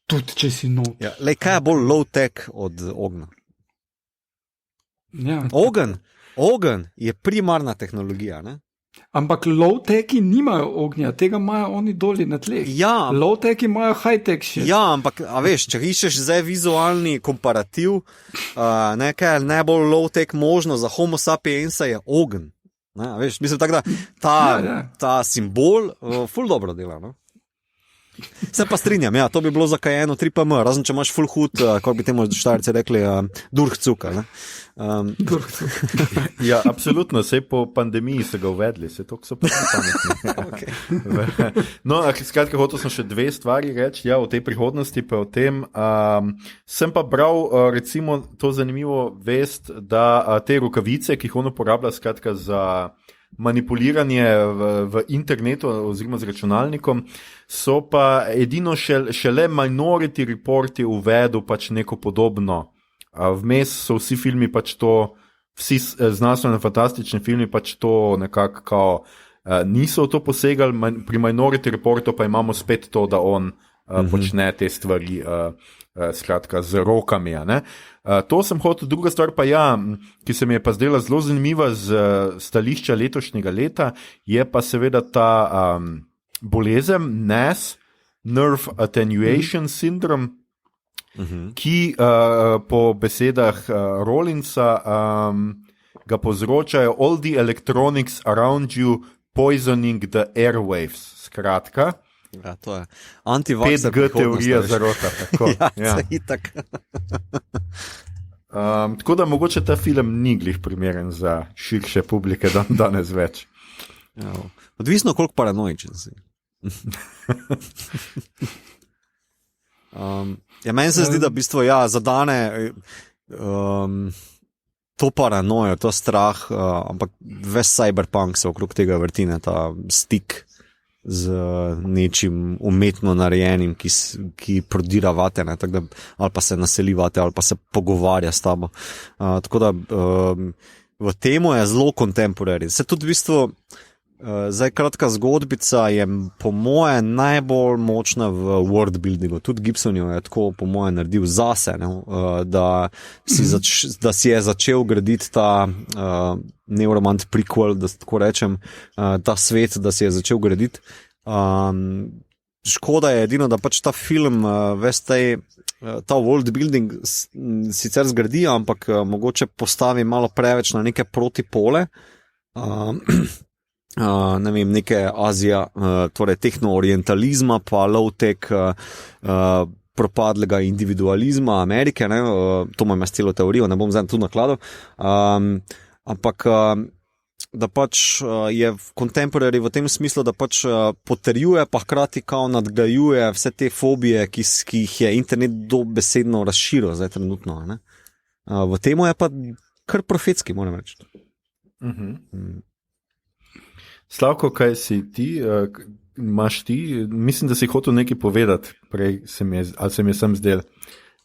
tudi če si nov. Ja, lej, kaj je bolj low-tech od ognja? Ja. Ogenj je primarna tehnologija, ne? Ampak low-techi nimajo ognja, tega imajo oni doli na tleh. Ja. Low-techi imajo high-tech shit. Ja, ampak, a veš, če iščeš zdaj vizualni komparativ, nekaj najbolj low-tech možno za homo sapiensa je ogenj. Ne, a veš, mislim tako, da ta simbol ful dobro dela, no? Se pa strinjam, ja, to bi bilo zakajeno 3PM, razen če imaš full hud, kako bi temu Štajerci rekli, durhcuka, ne? Ja, absolutno, sej po pandemiji se ga uvedli, sej to so pametni. Okay. No, skratka, hotel sem še dve stvari reči, ja, o tej prihodnosti, pa o tem, sem pa bral, recimo, to zanimivo vest, da te rokavice, ki jih on uporablja, skratka, za manipuliranje v internetu oziroma z računalnikom, so pa edino šele Minority Report je uvedel pač neko podobno. Vmes so vsi filmi pač to, vsi znanstveno fantastični filmi pač to nekako kao niso v to posegali, pri Minority Reportu pa imamo spet to, da on počne te stvari skratka z rokami. To sem hotel, druga stvar pa ki se mi je pa zdela zelo zanimiva z stališča letošnjega leta, je pa seveda ta bolezen NAS, Nerve Attenuation Syndrome, ki po besedah Rollinsa ga povzročajo all the electronics around you poisoning the airwaves. Skratka, ja, to je antivakser 5G teorija zarota. Tako, ja, itak. Tako da mogoče ta film ni glih primeren za širše publike danes več. Ja, odvisno, koliko paranoičen si. Meni se zdi, da v bistvu zadane to paranojo, to strah, ampak ves cyberpunk se okrog tega vrtine, ta stik z nečim umetno narejenim, ki prodira vate, ne, da, ali pa se naseli vate, ali pa se pogovarja s tabo. Tako da v temu je zelo contemporary. Se tudi v bistvu zdaj kratka zgodbica je po moje najbolj močna v worldbuildingu. Tudi Gibson jo je tako po moje naredil zase, ne, da si je začel graditi ta Neuromant prequel, da tako rečem, ta svet, da si je začel graditi. Škoda je edino, da pač ta film ta worldbuilding sicer zgradi, ampak mogoče postavi malo preveč na neke protipole. Ne vem, neke Azija, torej tehno-orientalizma, pa low-tech propadlega individualizma Amerike, ne, to imam jaz celo teorijo, ne bom zdaj tu nakladal, ampak da pač je contemporary v tem smislu, da pač potrjuje, pa hkrati kao nadgrajuje vse te fobije, ki jih je internet dobesedno razširil zdaj trenutno. Ne. V temu je pa kar profetski, moram reči. Slavko, kaj si ti, imaš ti? Mislim, da si hotel nekaj povedati, prej ali se mi je sam zdel,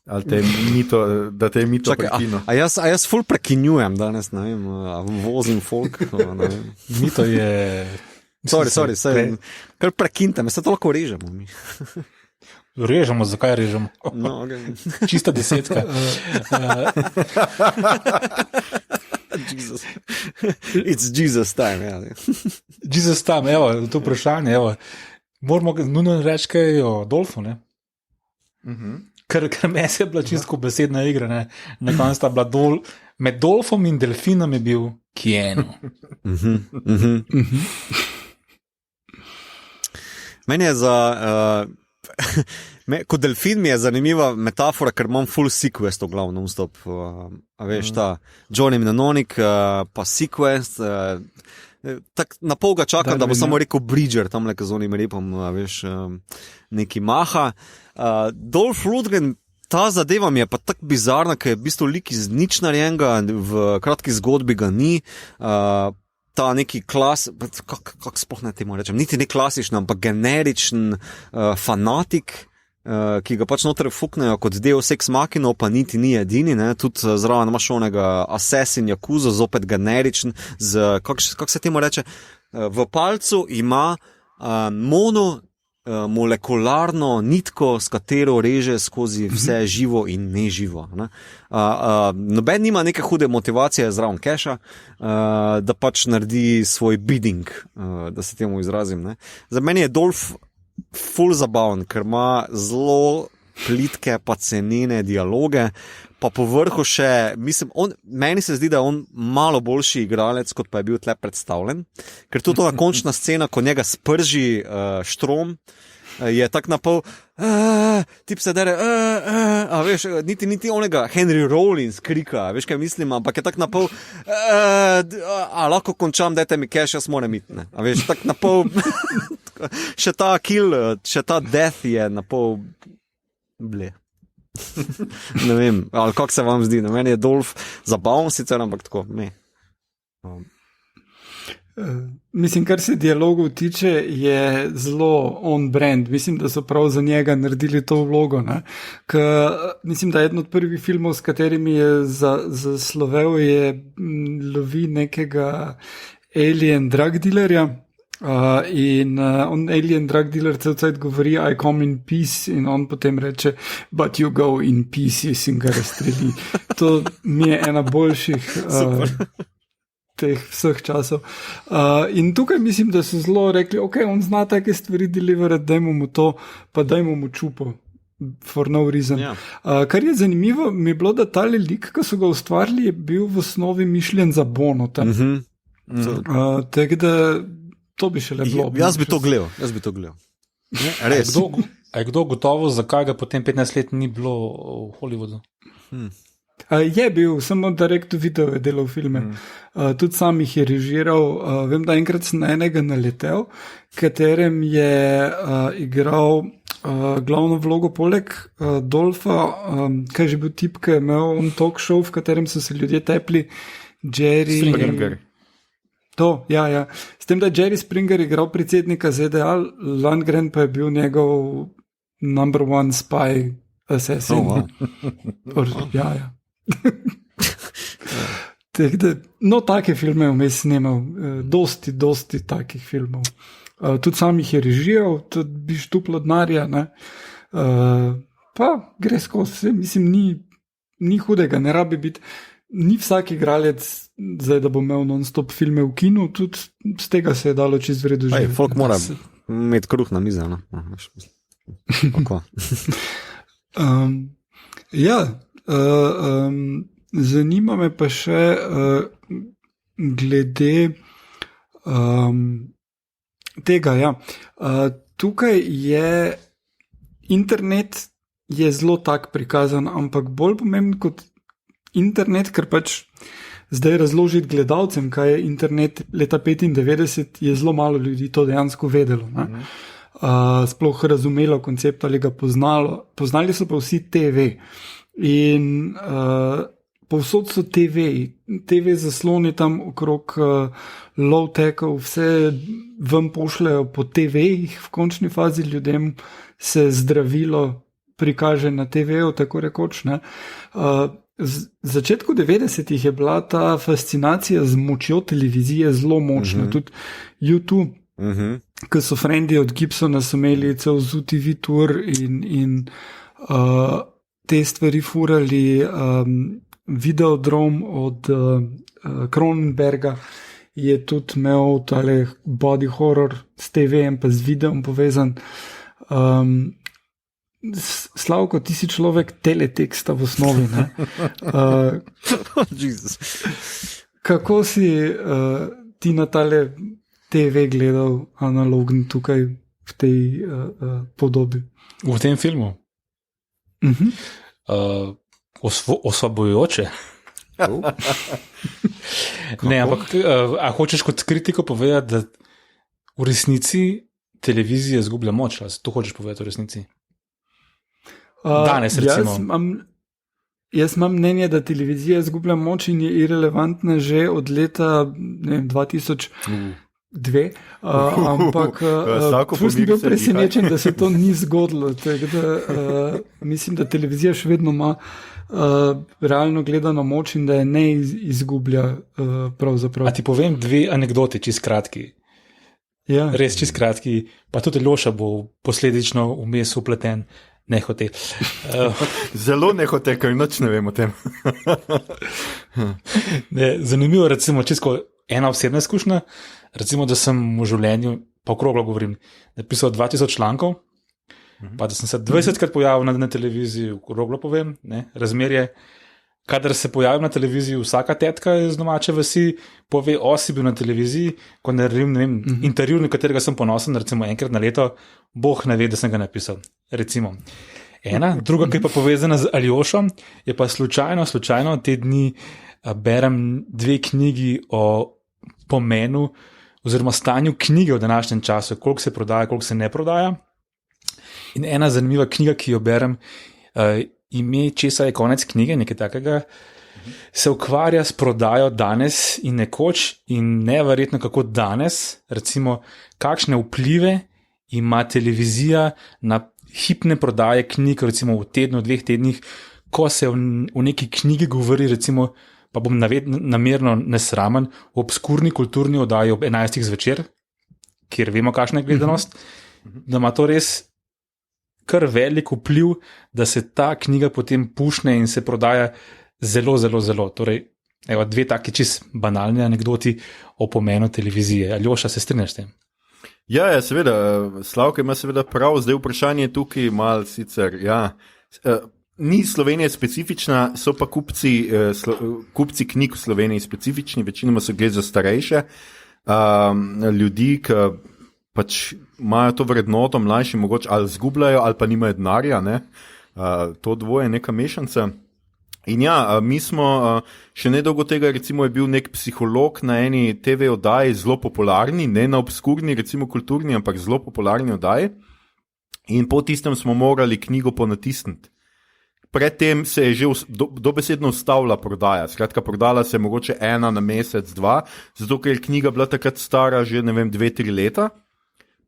ali da te je mito prekino. A jaz ful prekinjujem danes, ne vem, vozim folk, ne vem. Mito je... Sorry, kar prekinite, me se to lahko režemo mi. Režemo, zakaj režemo? No, okay. Čista desetka. Jesus. It's Jesus time, ja. Jesus time, evo, to vprašanje, evo. Moramo nujno reči kaj o Dolfu, ne? Ker mes je bila čisto besedna igra, ne? Na koncu sta bila med Dolfom in delfinom je bil Keanu. Meni je kot delfin mi je zanimiva metafora, ker imam full sequest v glavu non-stop. A veš, ta Johnny Mnemonic, pa sequest, tak na pol ga čakam, da bo samo rekel Bridger, tamle z onim repom, a veš, neki maha. Dolph Lundgren, ta zadeva mi je pa tako bizarna, ker je v bistvu lik iz nič narejenega, v kratki zgodbi ga ni, ta neki kako sploh ne temu rečem, niti ne klasičen, ampak generičen fanatik, ki ga pač noter fuknejo kot Deus Ex Machina, pa niti ni edini, ne, tudi zraven imaš onega Assassin Yakuza, zopet generičen, kako se temu reče, v palcu ima molekularno nitko, s katero reže skozi vse živo in neživo. Ne. Noben nima neke hude motivacije zraven keša, da pač naredi svoj bidding, da se temu izrazim. Ne. Za meni je Dolph ful zabaven, ker ima zelo plitke pa cenene dialoge, pa po vrhu še, mislim, meni se zdi, da je on malo boljši igralec, kot pa je bil tle predstavljen, ker tudi ona končna scena, ko njega sprži štrom, je tak napol, tip se dere, a veš, niti onega Henry Rollins krika, veš kaj mislim, ampak je tak napol, lahko končam, dajte mi cash, jaz moram iti, ne, a veš, tak napol, še ta kill, še ta death je napol, ble. Ne vem, ali kako se vam zdi, na meni je Dolph zabaven sicer, ampak tako, ne. Mislim, kar se dialogov tiče, je zelo on-brand. Mislim, da so prav za njega naredili to vlogo. Mislim, da je eden od prvih filmov, s katerimi je zaslovel, je lovi nekega alien drug dealerja. In on alien drug dealer cel cajt govori, I come in peace, in on potem reče, but you go in pieces, in ga razstreli. To mi je ena boljših teh vseh časov. In tukaj mislim, da so zelo rekli, ok, on zna take stvari deliverati, dajmo mu to, pa dajmo mu čupo. For no reason. Ja. Kar je zanimivo, mi je bilo, da ta lik, ki so ga ustvarili, je bil v osnovi mišljen za Bonota. Tako da to bi šele bilo. Jaz bi to gledal. Res. A je kdo gotovo, zakaj ga potem 15 let ni bilo v Hollywoodu? Je bil, samo direct video je delal filme. Tudi sam jih je režiral. Vem, da enkrat sem na enega naletel, katerem je igral glavno vlogo poleg Dolfa, kaj že bil tip, ki je imel talk show, v katerem so se ljudje tepli, Jerry Springer. To, ja. S tem, da je Jerry Springer igral predsednika ZDA, Landgren pa je bil njegov number one spy assassin. Ja. No, take filme je vmes snemal, dosti takih filmov. Tudi sam jih je režiral, tudi bi štuplo denarja, pa gre skozi, mislim, ni hudega, ne rabi biti, ni vsak igralec, zdaj da bo imel non-stop filme v kinu, tudi z tega se je dalo čist vredu živeti. Folk mora imeti kruh na mize, no? Zanima me pa še glede tega, ja. Tukaj je internet je zelo tak prikazan, ampak bolj pomemben kot internet, ker pač zdaj razložiti gledalcem, kaj je internet leta 95, je zelo malo ljudi to dejansko vedelo. Sploh razumelo koncept ali ga poznalo. Poznali so pa vsi TV. In povsod so TV zasloni tam okrog low-techov, vse vam pošljajo po TV-jih, v končni fazi ljudem se zdravilo prikaže na TV-u, tako rekoč. V začetku 90-ih je bila ta fascinacija z močjo televizije zelo močna, tudi YouTube, ki so frendi od Gibsona so imeli cel ZUTV tour in te stvari furali, Videodrome od Cronenberga je tudi imel tale body horror s TV-em pa z videom povezan. Slavko, ti si človek teleteksta v osnovi. Kako si ti na tale TV gledal analogni tukaj v tej podobi? V tem filmu? Osvobojujoče. Ne, ampak a hočeš kot kritiko povedati, da v resnici televizija izgublja moč? To hočeš povedati v resnici? Danes, recimo. Jaz imam mnenje, da televizija izgublja moč in je irelevantna že od leta 2002, ampak sem bil presenečen, da se to ni zgodilo. Mislim, da televizija še vedno ima realno gledano moč in da je ne izgublja pravzaprav. A ti povem dve anekdoti, čist kratki. Ja. Res čist kratki, pa tudi Loša bo posledično vmes upleten. Nehote. Zelo nehote, ker noč ne vem o tem. Zanimivo, recimo, čisto ena osebna izkušnja, recimo, da sem v življenju, pa okroglo govorim, napisal 2000 člankov, pa da sem se 20krat pojavil na televiziji, okroglo povem, razmerje, kadar se pojavim na televiziji, vsaka tetka iz domače vasi pove, si bil na televiziji, ko naredim, intervju, na katerega sem ponosen, recimo enkrat na leto, Bog ne ve, da sem ga napisal. Recimo. Druga, ki je pa povezana z Aljošom, je pa slučajno te dni berem dve knjigi o pomenu oziroma stanju knjige v današnjem času, koliko se prodaja, koliko se ne prodaja. In ena zanimiva knjiga, ki jo berem, ime česa je konec knjige, nekaj takega, se ukvarja s prodajo danes in nekoč in neverjetno kako danes, recimo, kakšne vplive ima televizija na hipne prodaje knjig, recimo v tednu, 2 tednih, ko se v neki knjigi govori, recimo, pa bom namerno nesramen, v obskurni kulturni oddaji ob 11. zvečer, kjer vemo, kakšna je gledanost, da ima to res kar velik vpliv, da se ta knjiga potem pušne in se prodaja zelo, zelo, zelo. Torej, evo, dve taki čist banalni anekdoti o pomenu televizije. Aljoša, se strinjaš s tem? Ja, seveda, Slavko ima seveda prav, zdaj vprašanje tukaj mal sicer, ni Slovenija specifična, so pa kupci knjig v Sloveniji specifični, večinoma so gre za starejše ljudi, ki pač imajo to vrednoto, mlajši mogoče ali zgubljajo ali pa nimajo denarja, ne? To dvoje, neka mešanca. In mi smo še nedolgo tega, recimo je bil nek psiholog na eni TV oddaji zelo popularni, ne na obskurni, recimo kulturni, ampak zelo popularni oddaji. In po tistem smo morali knjigo ponatisniti. Predtem se je že dobesedno ustavila prodaja, skratka prodala se je mogoče 1 na mesec, 2, zato ker je knjiga bila takrat stara že, 2-3 leta.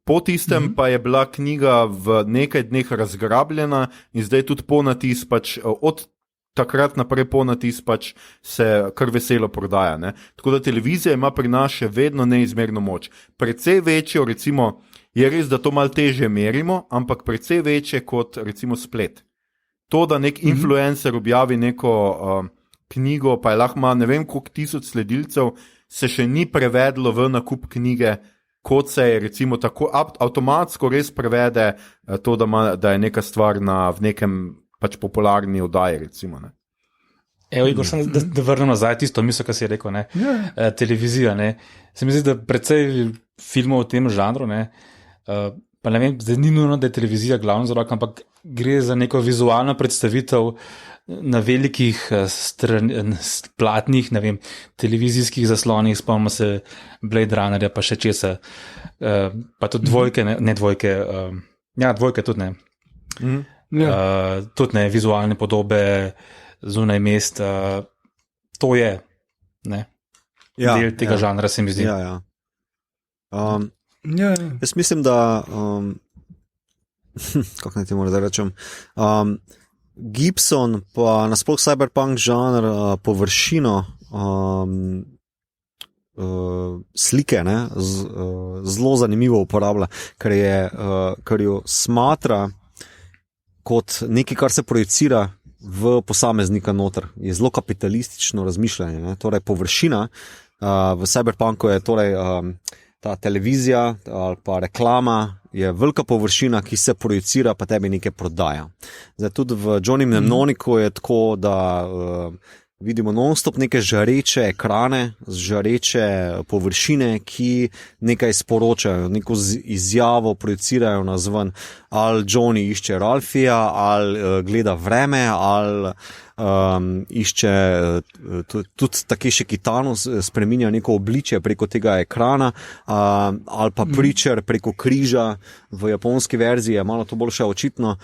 Po tistem pa je bila knjiga v nekaj dneh razgrabljena in zdaj tudi ponatis pač od takrat naprej ponatis pač se kar veselo prodaja. Ne? Tako da televizija ima pri nas še vedno neizmerno moč. Precej večjo, recimo, je res, da to malo težje merimo, ampak precej večje kot recimo splet. To, da nek influencer objavi neko knjigo, pa je lahko ima ne vem koliko 1000 sledilcev, se še ni prevedlo v nakup knjige, kot se je recimo tako avtomatsko res prevede to, da je neka stvar v nekem pač popularni oddaji, recimo. Ne. Evo, Igor, da vrnem nazaj tisto misel, kar si je rekel, ne. Televizija, ne. Se mi zdi, da precej filmov v tem žanru, ne, pa ne vem, zdaj ni nujno, da je televizija glavni vzrok, ampak gre za neko vizualno predstavitev na velikih platnih, ne vem, televizijskih zaslonih, spomnimo se Blade Runnerja, pa še česa, pa tudi dvojke, ne dvojke, dvojke tudi ne. Tudi ne, vizualne podobe zunaj mest, to je del tega žanra, se mi zdi. Jaz mislim, da kako naj ti moram da rečem, Gibson pa nasploh cyberpunk žanr površino slike zelo zanimivo uporablja, ker jo smatra kot nekaj, kar se projicira v posameznika noter. Je zelo kapitalistično razmišljanje. Ne? Torej površina v cyberpunku je torej ta televizija ali pa reklama je velika površina, ki se projicira, pa tebi nekaj prodaja. Zdaj tudi v Johnny Mnemoniku je tako, da vidimo non-stop neke žareče ekrane, žareče površine, ki nekaj sporočajo, neko izjavo projicirajo nazven. Ali Johnny išče Ralphija, ali gleda vreme, ali išče tudi Takeshi Kitano, spreminja neko obličje preko tega ekrana, ali pa Preacher preko križa v japonski verziji, je malo to boljše očitno,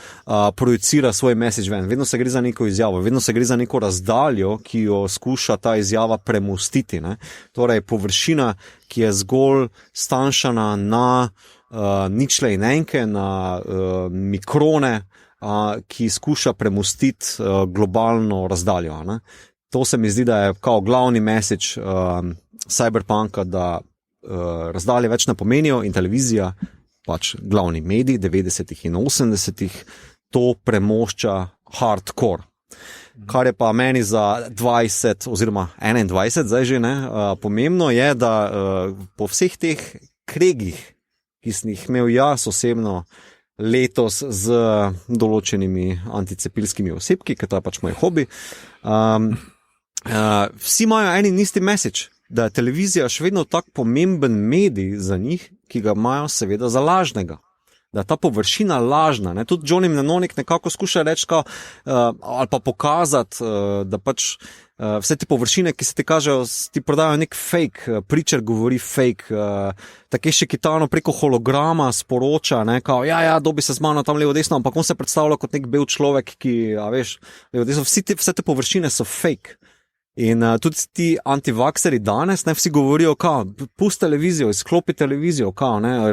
projicira svoj message ven. Vedno se gre za neko izjavo, vedno se gre za neko razdaljo, ki jo skuša ta izjava premostiti. Ne? Torej površina, ki je zgolj stanjšana na ničle in enke, na mikrone, ki skuša premostiti globalno razdaljo. Ne? To se mi zdi, da je kao glavni message cyberpunka, da razdalje več ne pomenijo in televizija, pač glavni medij 90-ih in 80-ih, to premošča hardcore. Kar je pa meni za 20 oziroma 21 zdaj že pomembno je, da po vseh teh kregih, ki sem jih imel jaz osebno letos z določenimi anticepilskimi osebki, ker to je pač moj hobi, vsi imajo en in isti message, da je televizija še vedno tak pomemben medij za njih, ki ga imajo seveda za lažnega. Da je ta površina lažna. Ne? Tudi Johnny Mnemonic nekako skuša reči, ali pa pokazati, da pač vse te površine, ki se ti kažejo, ti prodajo nek fake, Preacher govori fake, Takeshi Kitano preko holograma sporoča, ne, kao, dobi se z mano tam levo desno, ampak on se predstavlja kot nek bel človek, ki, veš, levo desno, vse te površine so fake. In tudi ti antivakseri danes, vsi govorijo, pusti televizijo, izklopi televizijo,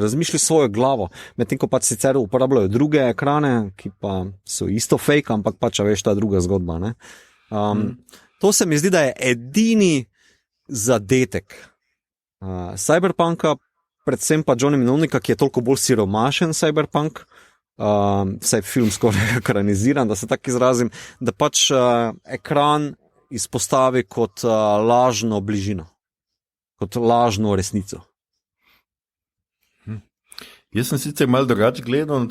razmišlji svojo glavo, medtem ko pač sicer uporabljajo druge ekrane, ki pa so isto fake, ampak pač, veš, ta druga zgodba. Ne? To se mi zdi, da je edini zadetek cyberpunka, predvsem pa Johnny Mnemnika, ki je toliko bolj siromašen cyberpunk, vsaj film skoraj ekraniziran, da se tako izrazim, da pač ekran izpostavi kot lažno bližino, kot lažno resnico. Jaz sem sicer malo drugače gledal na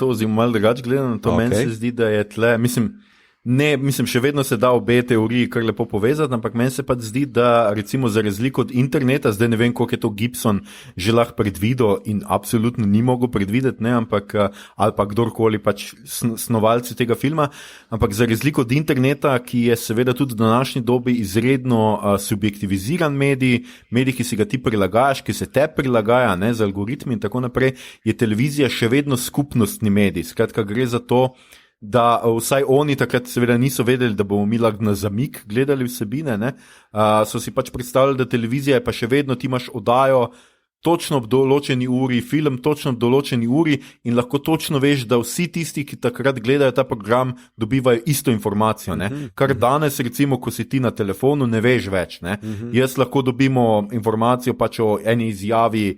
to, Meni se zdi, da je tle, mislim, še vedno se da obe teoriji kar lepo povezati, ampak meni se pa zdi, da recimo za razliko od interneta, zdaj ne vem, koliko je to Gibson že lahko predvidel in absolutno ni mogel predvideti, ne, ampak, ali pa kdorkoli pač snovalci tega filma, ampak za razliko od interneta, ki je seveda tudi v današnji dobi izredno subjektiviziran medij, ki si ga ti prilagajaš, ki se te prilagaja, ne, z algoritmi in tako naprej, je televizija še vedno skupnostni medij. Skratka, gre za to, da vsaj oni takrat seveda niso vedeli, da bomo mi lahko na zamik gledali vsebine, ne? So si pač predstavljali, da televizija je pa še vedno, ti imaš oddajo točno ob določeni uri, film točno ob določeni uri in lahko točno veš, da vsi tisti, ki takrat gledajo ta program, dobivajo isto informacijo, ne? Kar danes recimo, ko si ti na telefonu, ne veš več, ne? Jaz lahko dobimo informacijo pač o eni izjavi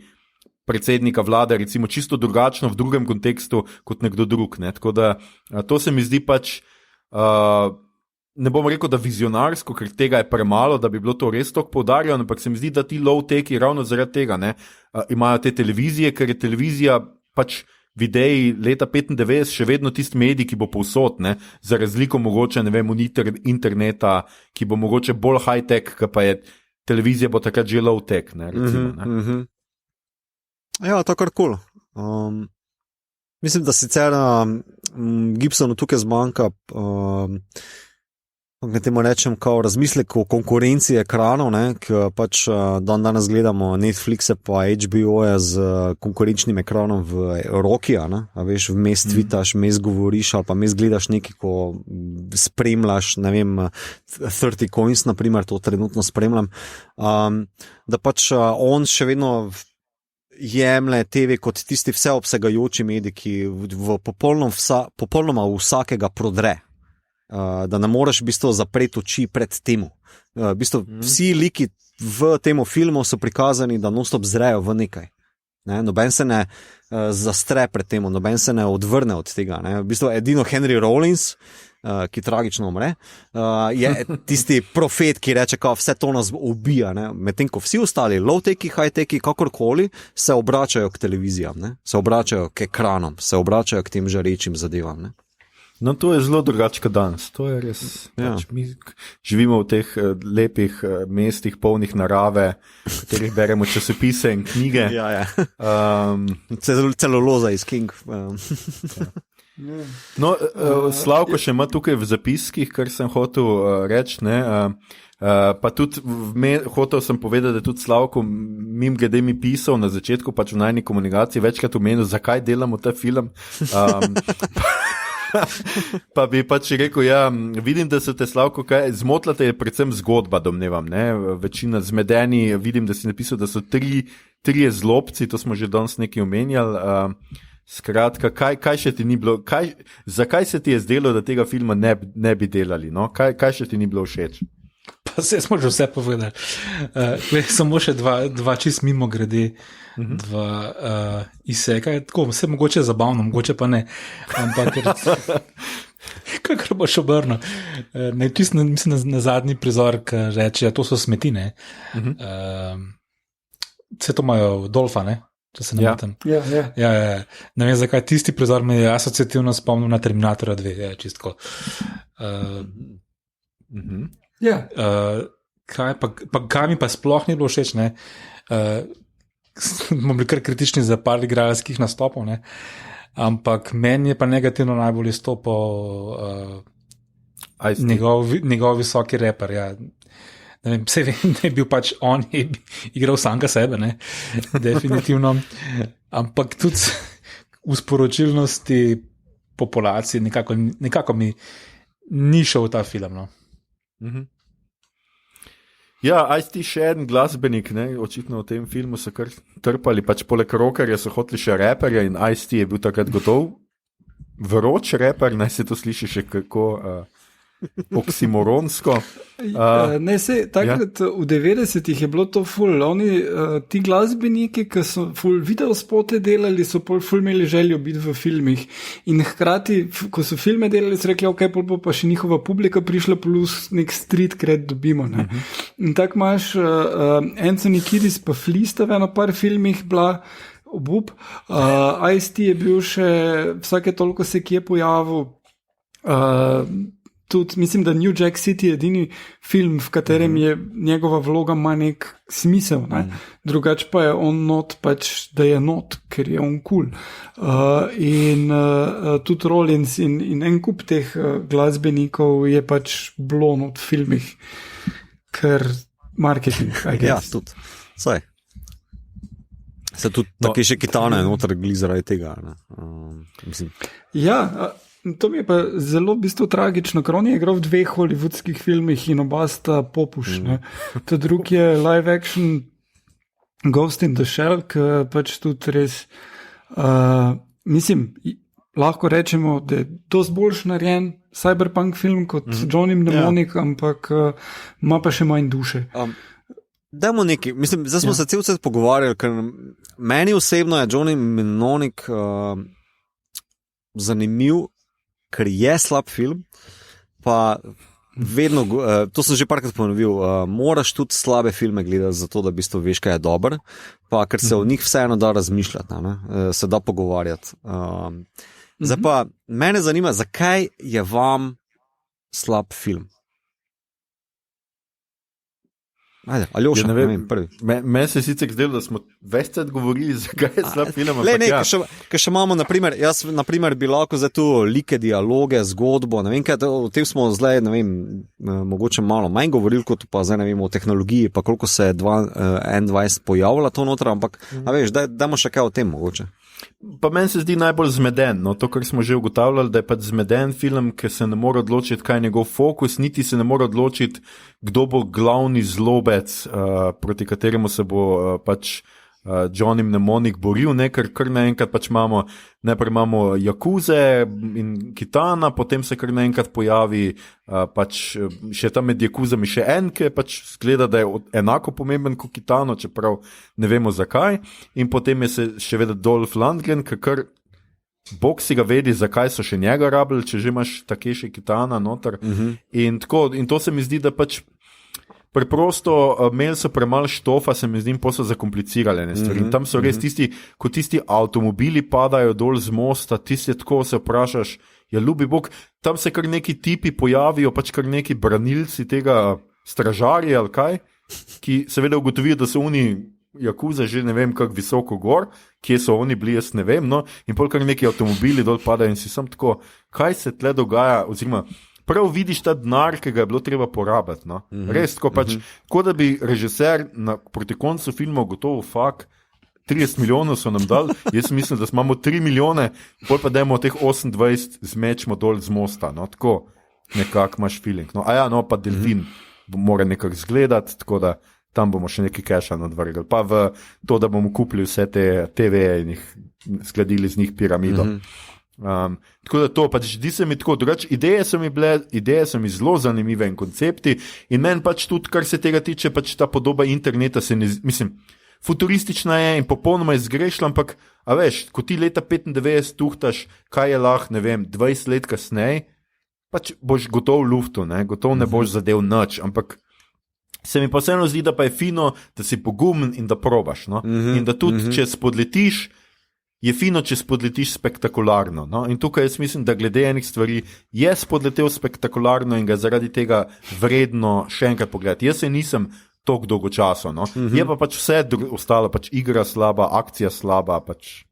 predsednika vlade, recimo čisto drugačno v drugem kontekstu kot nekdo drug. Ne? Tako da to se mi zdi pač, ne bom rekel, da vizionarsko, ker tega je premalo, da bi bilo to res toliko poudarjeno, ampak se mi zdi, da ti low-teki ravno zaradi tega imajo te televizije, ker je televizija pač v ideji leta 95 še vedno tisti medij, ki bo povsod, ne? Za razliko mogoče, ne vem, interneta, ki bo mogoče bolj high-tech, ki pa je televizija bo takrat že low-tech, ne, recimo. Ne? Ja, to kar kul. Mislim, da sicer Gibsonu tukaj zmanjka, ne temu rečem, kao razmislek o konkurenci ekranov, ne, ki pač danes gledamo Netflixe pa HBO-je z konkurenčnim ekranom v roki, ne, a veš, vmes tweetaš, vmes govoriš ali pa vmes gledaš nekaj, ko spremljaš, ne vem, 30 Coins, na primer, to trenutno spremljam, da pač on še vedno jemlje TV kot tisti vseobsegajoči medij, ki v popolnoma vsakega prodre. Da ne moreš v bistvu zapreti oči pred temu. V bistvu vsi liki v temu filmu so prikazani, da non-stop zrejo v nekaj. Ne? Noben se ne zastre pred temu, noben se ne odvrne od tega. Ne? V bistvu edino Henry Rollins, ki tragično umre, je tisti profet, ki reče, kao vse to nas ubija, medtem ko vsi ostali, low-teki, high-teki, kakorkoli, se obračajo k televizijam, ne? Se obračajo k ekranom, se obračajo k tem žarečim zadevam. Ne? No, to je zelo drugače kot danes, to je res, pač mi živimo v teh lepih mestih, polnih narave, v katerih beremo časopise in knjige. Celuloza iz King. No, Slavko še ima tukaj v zapiskih, kar sem hotel reči, ne, pa tudi hotel sem povedati, da tudi Slavko mimogrede mi pisal na začetku pač v najni komunikaciji večkrat omenil, zakaj delamo ta film. Pa bi pač rekel, ja, vidim, da se te, Slavko, zmotila te je predvsem zgodba, domnevam, ne, večina zmedeni, vidim, da si napisal, da so trije zlobci, to smo že danes nekaj omenjali. Skratka, kaj še ti ni bilo, zakaj se ti je zdelo, da tega filma ne bi delali, no? Kaj še ti ni bilo všeč? Pa se smo že vse povedali. Samo še dva čist mimo grede, dva izseka, tako, vse mogoče zabavno, mogoče pa ne, ampak kakor boš obrnil. Mislim, na zadnji prizor, ki reče, to so smetine. Vse to imajo Dolfa, ne? Če se ne motim. Ja. Ne vem, zakaj tisti prizor me je asociativno spomnil na Terminatorja 2, je čistko. Kaj mi pa sploh ni bilo všeč, ne? Smo bili kar kritični za par igralskih nastopov, ne? Ampak meni je pa negativno najbolj izstopal njegov visoki reper, ja. Ne vem, vse vem, da je bil pač on, je igral samega sebe, ne, definitivno, ampak tudi v sporočilnosti populacije nekako mi ni šel ta film, no. Ja, Ice-T še en glasbenik, ne, očitno v tem filmu so kar trpali, pač poleg rockerja so hoteli še reperja in Ice-T je bil takrat gotov vroč reper, naj se to sliši še kako... oksimoronsko. Ne, sej, takrat v 90-ih je bilo to ful. Oni, ti glasbeniki, ki so ful video spote delali, so pol ful imeli željo biti v filmih. In hkrati, ko so filme delali, so rekli, ok, pol bo pa še njihova publika prišla, plus nek street cred dobimo. Ne? In tako imaš Anthony Kiedis pa Flista v eno par filmih bila obup. Ice-T je bil še, vsake toliko se kje pojavil. Tudi mislim, da New Jack City je edini film, v katerem je njegova vloga ima nek smisel. Ne? Drugače pa je on not, pač, da je not, ker je on cool. In tudi Rollins in en kup teh glasbenikov je pač bilo not v filmih, ker marketing. Ja, tudi. Saj. Se tudi taki še kitane noter gli zaradi tega. Mislim. Ja, to mi je pa zelo v bistvu tragično, ker on je igral v 2 hollywoodskih filmih in oba sta popuš. Ta drugi je live action Ghost in the Shell, ki pač tudi res, mislim, lahko rečemo, da je dosti boljš narejen cyberpunk film kot Johnny Mnemonic, ampak ima pa še manj duše. Dajmo nekaj, mislim, zdaj smo se cel cel pogovarjali, ker meni osebno je Johnny Mnemonic zanimiv, ker je slab film, pa vedno, to sem že parkrat ponovil, moraš tudi slabe filme gledati zato, da v bistvu veš, kaj je dober, pa ker se o njih vseeno da razmišljati, se da pogovarjati. Zdaj pa, mene zanima, zakaj je vam slab film? Ajde, Aljoša, ne vem, prvi. Meni se je sicer zdelo, da smo večkrat govorili, zakaj je slab film. Ker še imamo, naprimer, jaz naprimer bi lahko zdaj tu like, dialoge, zgodbo, ne vem, kaj, o tem smo zdaj, ne vem, mogoče malo manj govorili, kot pa zdaj, ne vem, o tehnologiji, pa koliko se je N20 pojavila to noter, ampak, a veš, dajmo še kaj o tem mogoče. Pa meni se zdi najbolj zmeden, no, to, kar smo že ugotavljali, da je pač zmeden film, ki se ne more odločiti, kaj je njegov fokus, niti se ne more odločiti, kdo bo glavni zlobec, proti kateremu se bo pač Johnny Mnemonic boril, ne, ker kar naenkrat pač najprej imamo Jakuze in Kitana, potem se kar naenkrat pojavi pač še tam med Jakuzami še en, ki pač zgleda, da je enako pomemben kot Kitano, čeprav ne vemo zakaj, in potem je se še vedno Dolph Lundgren, ki kar Bog si ga vedi, zakaj so še njega rabili, če že imaš Takeshi Kitana noter. In to se mi zdi, da pač preprosto imeli so premalo štofa, se mi zdi, pa so zakomplicirali stvari. In tam so res ko tisti avtomobili padajo dol z mosta, tisti tako se vprašaš, ja, ljubi Bog, tam se kar neki tipi pojavijo, pač kar neki branilci tega stražarja ali kaj, ki seveda ugotovijo, da so oni Jakuza že ne vem kako visoko gor, kje so oni bili, jaz ne vem, no, in pol kar neki avtomobili dol padajo in si sam tako, kaj se tle dogaja, oziroma prav vidiš ta denar, ki ga je bilo treba porabiti. No? Res, tako pač, kot da bi režiser proti koncu filma gotovo fakt 30 milijonov so nam dali, jaz mislim, da imamo 3 milijone, pol pa dajmo teh 28 zmečemo dol z mosta, no? Tako nekak imaš feeling. No? A ja, no, pa delfin mora nekako izgledati, tako da tam bomo še nekaj keša nadvrgli. Pa v to, da bomo kupili vse te TV-je in jih zgradili z njih piramido. Tako da to, pač zdi se mi tako, drugače, ideje so mi zelo zanimive in koncepti in meni pač tudi, kar se tega tiče, pač ta podoba interneta se ne, mislim, futuristična je in popolnoma izgrešila, ampak, a veš, ko ti leta 95 tuhtaš, kaj je lahko, ne vem, 20 let kasneje, pač boš gotov v luftu, ne, gotov ne boš zadev nič, ampak se mi pa vseeno zdi, da pa je fino, da si pogumen in da probaš, no, in da tudi, če spodletiš, je fino, če spodletiš spektakularno. No? In tukaj jaz mislim, da glede enih stvari je spodletel spektakularno in ga zaradi tega vredno še enkrat pogledati. Jaz se nisem toliko dolgo časa. No? Je pa pač vse ostalo, pač igra slaba, akcija slaba. Pač.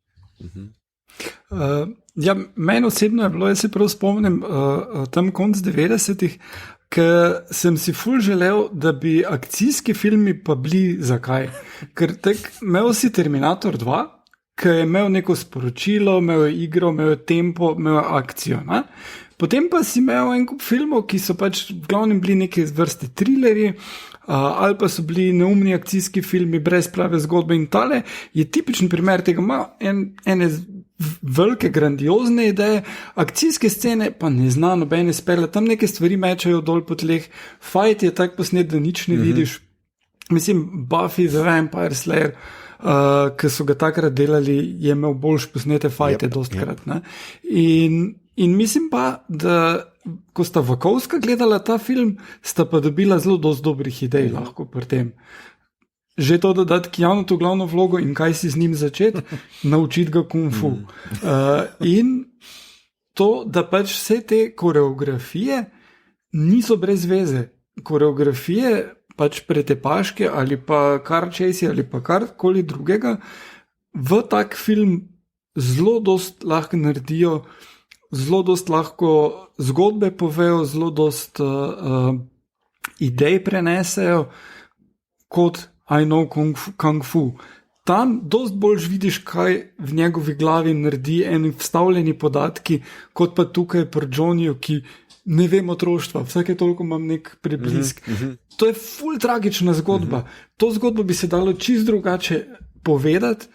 Ja, meni osebno je bilo, jaz se prav spomnim, tam konc 90-ih, ker sem si ful želel, da bi akcijski filmi pa bili zakaj. Ker imel si Terminator 2, ki je imel neko sporočilo, imel je igro, imel je tempo, imel je akcijo. Ne? Potem pa si imel en kup filmov, ki so pač v glavnem bili neke vrste trilerji, ali pa so bili neumni akcijski filmi brez prave zgodbe in tale je tipičen primer tega, ima ene velike, grandiozne ideje, akcijske scene pa ne zna nobene spele, tam neke stvari mečajo dol po tleh, fight je tak posnet, da nič ne vidiš. Mislim, Buffy the Vampire Slayer, ki so ga takrat delali, je imel boljš posnete fajte dostkrat. In mislim pa, da ko sta Vakovska gledala ta film, sta pa dobila zelo dosti dobrih idej lahko pri tem. Že to dodati Keanu to glavno vlogo in kaj si z njim začeti, naučiti ga kung fu. In to, da pač vse te koreografije niso brez veze. Koreografije pač pretepaške ali pa karčesi ali pa karkoli drugega v tak film zelo dost lahko naredijo, zelo dost lahko zgodbe povejo, zelo dost idej prenesejo kot I know kung fu. Tam dost bolj vidiš, kaj v njegovi glavi naredi eni vstavljeni podatki, kot pa tukaj pri Johnnyju, ki ne vem otroštva, vsake toliko imam nek preblisk. To je ful tragična zgodba. To zgodbo bi se dalo čist drugače povedati,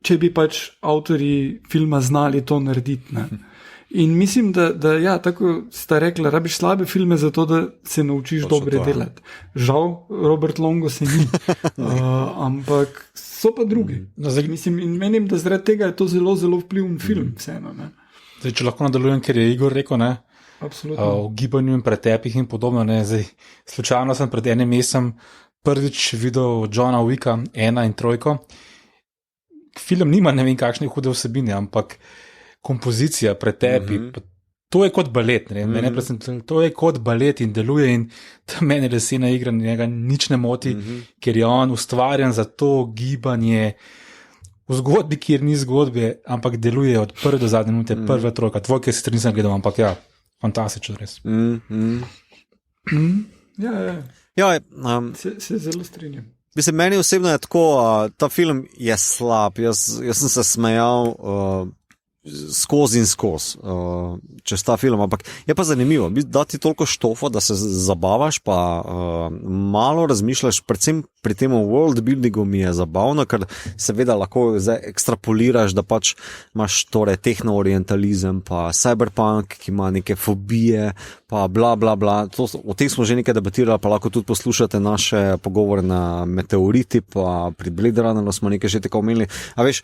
če bi pač avtorji filma znali to narediti. Ne? In mislim, da ja, tako sta rekla, rabiš slabe filme za to, da se naučiš dobre delati. Žal, Robert Longo se ni, ampak so pa drugi. Mislim, in menim, da zaradi tega je to zelo, zelo vpliven film. Vseeno, ne? Zdaj, če lahko nadaljujem, ker je Igor rekel, ne? Absolutno. O gibanju in pretepih in podobno. Ne? Zdaj, slučajno sem pred enim mesecem prvič videl Johna Wicka 1 in 3. Film nima ne vem kakšne hude vsebine, ampak kompozicija, pretepi, to je kot balet. To je kot balet in deluje in meni lesena igra njega nič ne moti, ker je on ustvarjen za to gibanje v zgodbi, kjer ni zgodbe, ampak deluje od prve do zadnje minute, prve trojka. Dvojke sicer nisem gledal, ampak ja, fantastično res. Se zelo strinjam. Mislim, meni osebno je tako, ta film je slab, jaz sem se smejal skozi in skozi čez ta film, ampak je pa zanimivo, da ti toliko štofo, da se zabavaš, pa malo razmišljaš, predvsem pri tem world buildingu mi je zabavno, ker seveda lahko zdaj ekstrapoliraš, da pač imaš torej tehnoorientalizem, pa cyberpunk, ki ima neke fobije, pa bla bla bla, o tem smo že nekaj debatirali, pa lahko tudi poslušate naše pogovore na Meteoriti, pa pri Blade Runneru smo nekaj že tako omenili, a veš,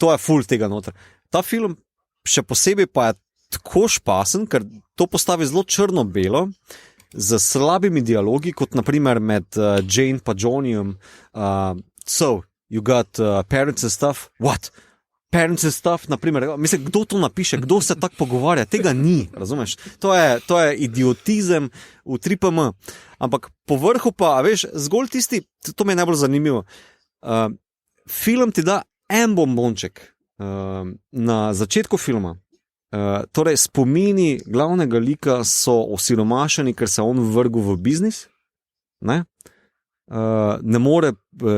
to je full tega noter. Ta film še posebej pa je tako špasen, ker to postavi zelo črno-belo, z slabimi dialogi, kot naprimer med Jane pa Johnnyjem. So, you got parents and stuff? What? Parents and stuff, naprimer. Mislim, kdo to napiše, kdo se tako pogovarja? Tega ni, razumeš? To je idiotizem v 3PM. Ampak po vrhu pa, veš, zgolj tisti, to mi je najbolj zanimivo, film ti da en bombonček. Na začetku filma, torej spomini glavnega lika so osiromašeni, ker se on vrgel v biznis, ne more,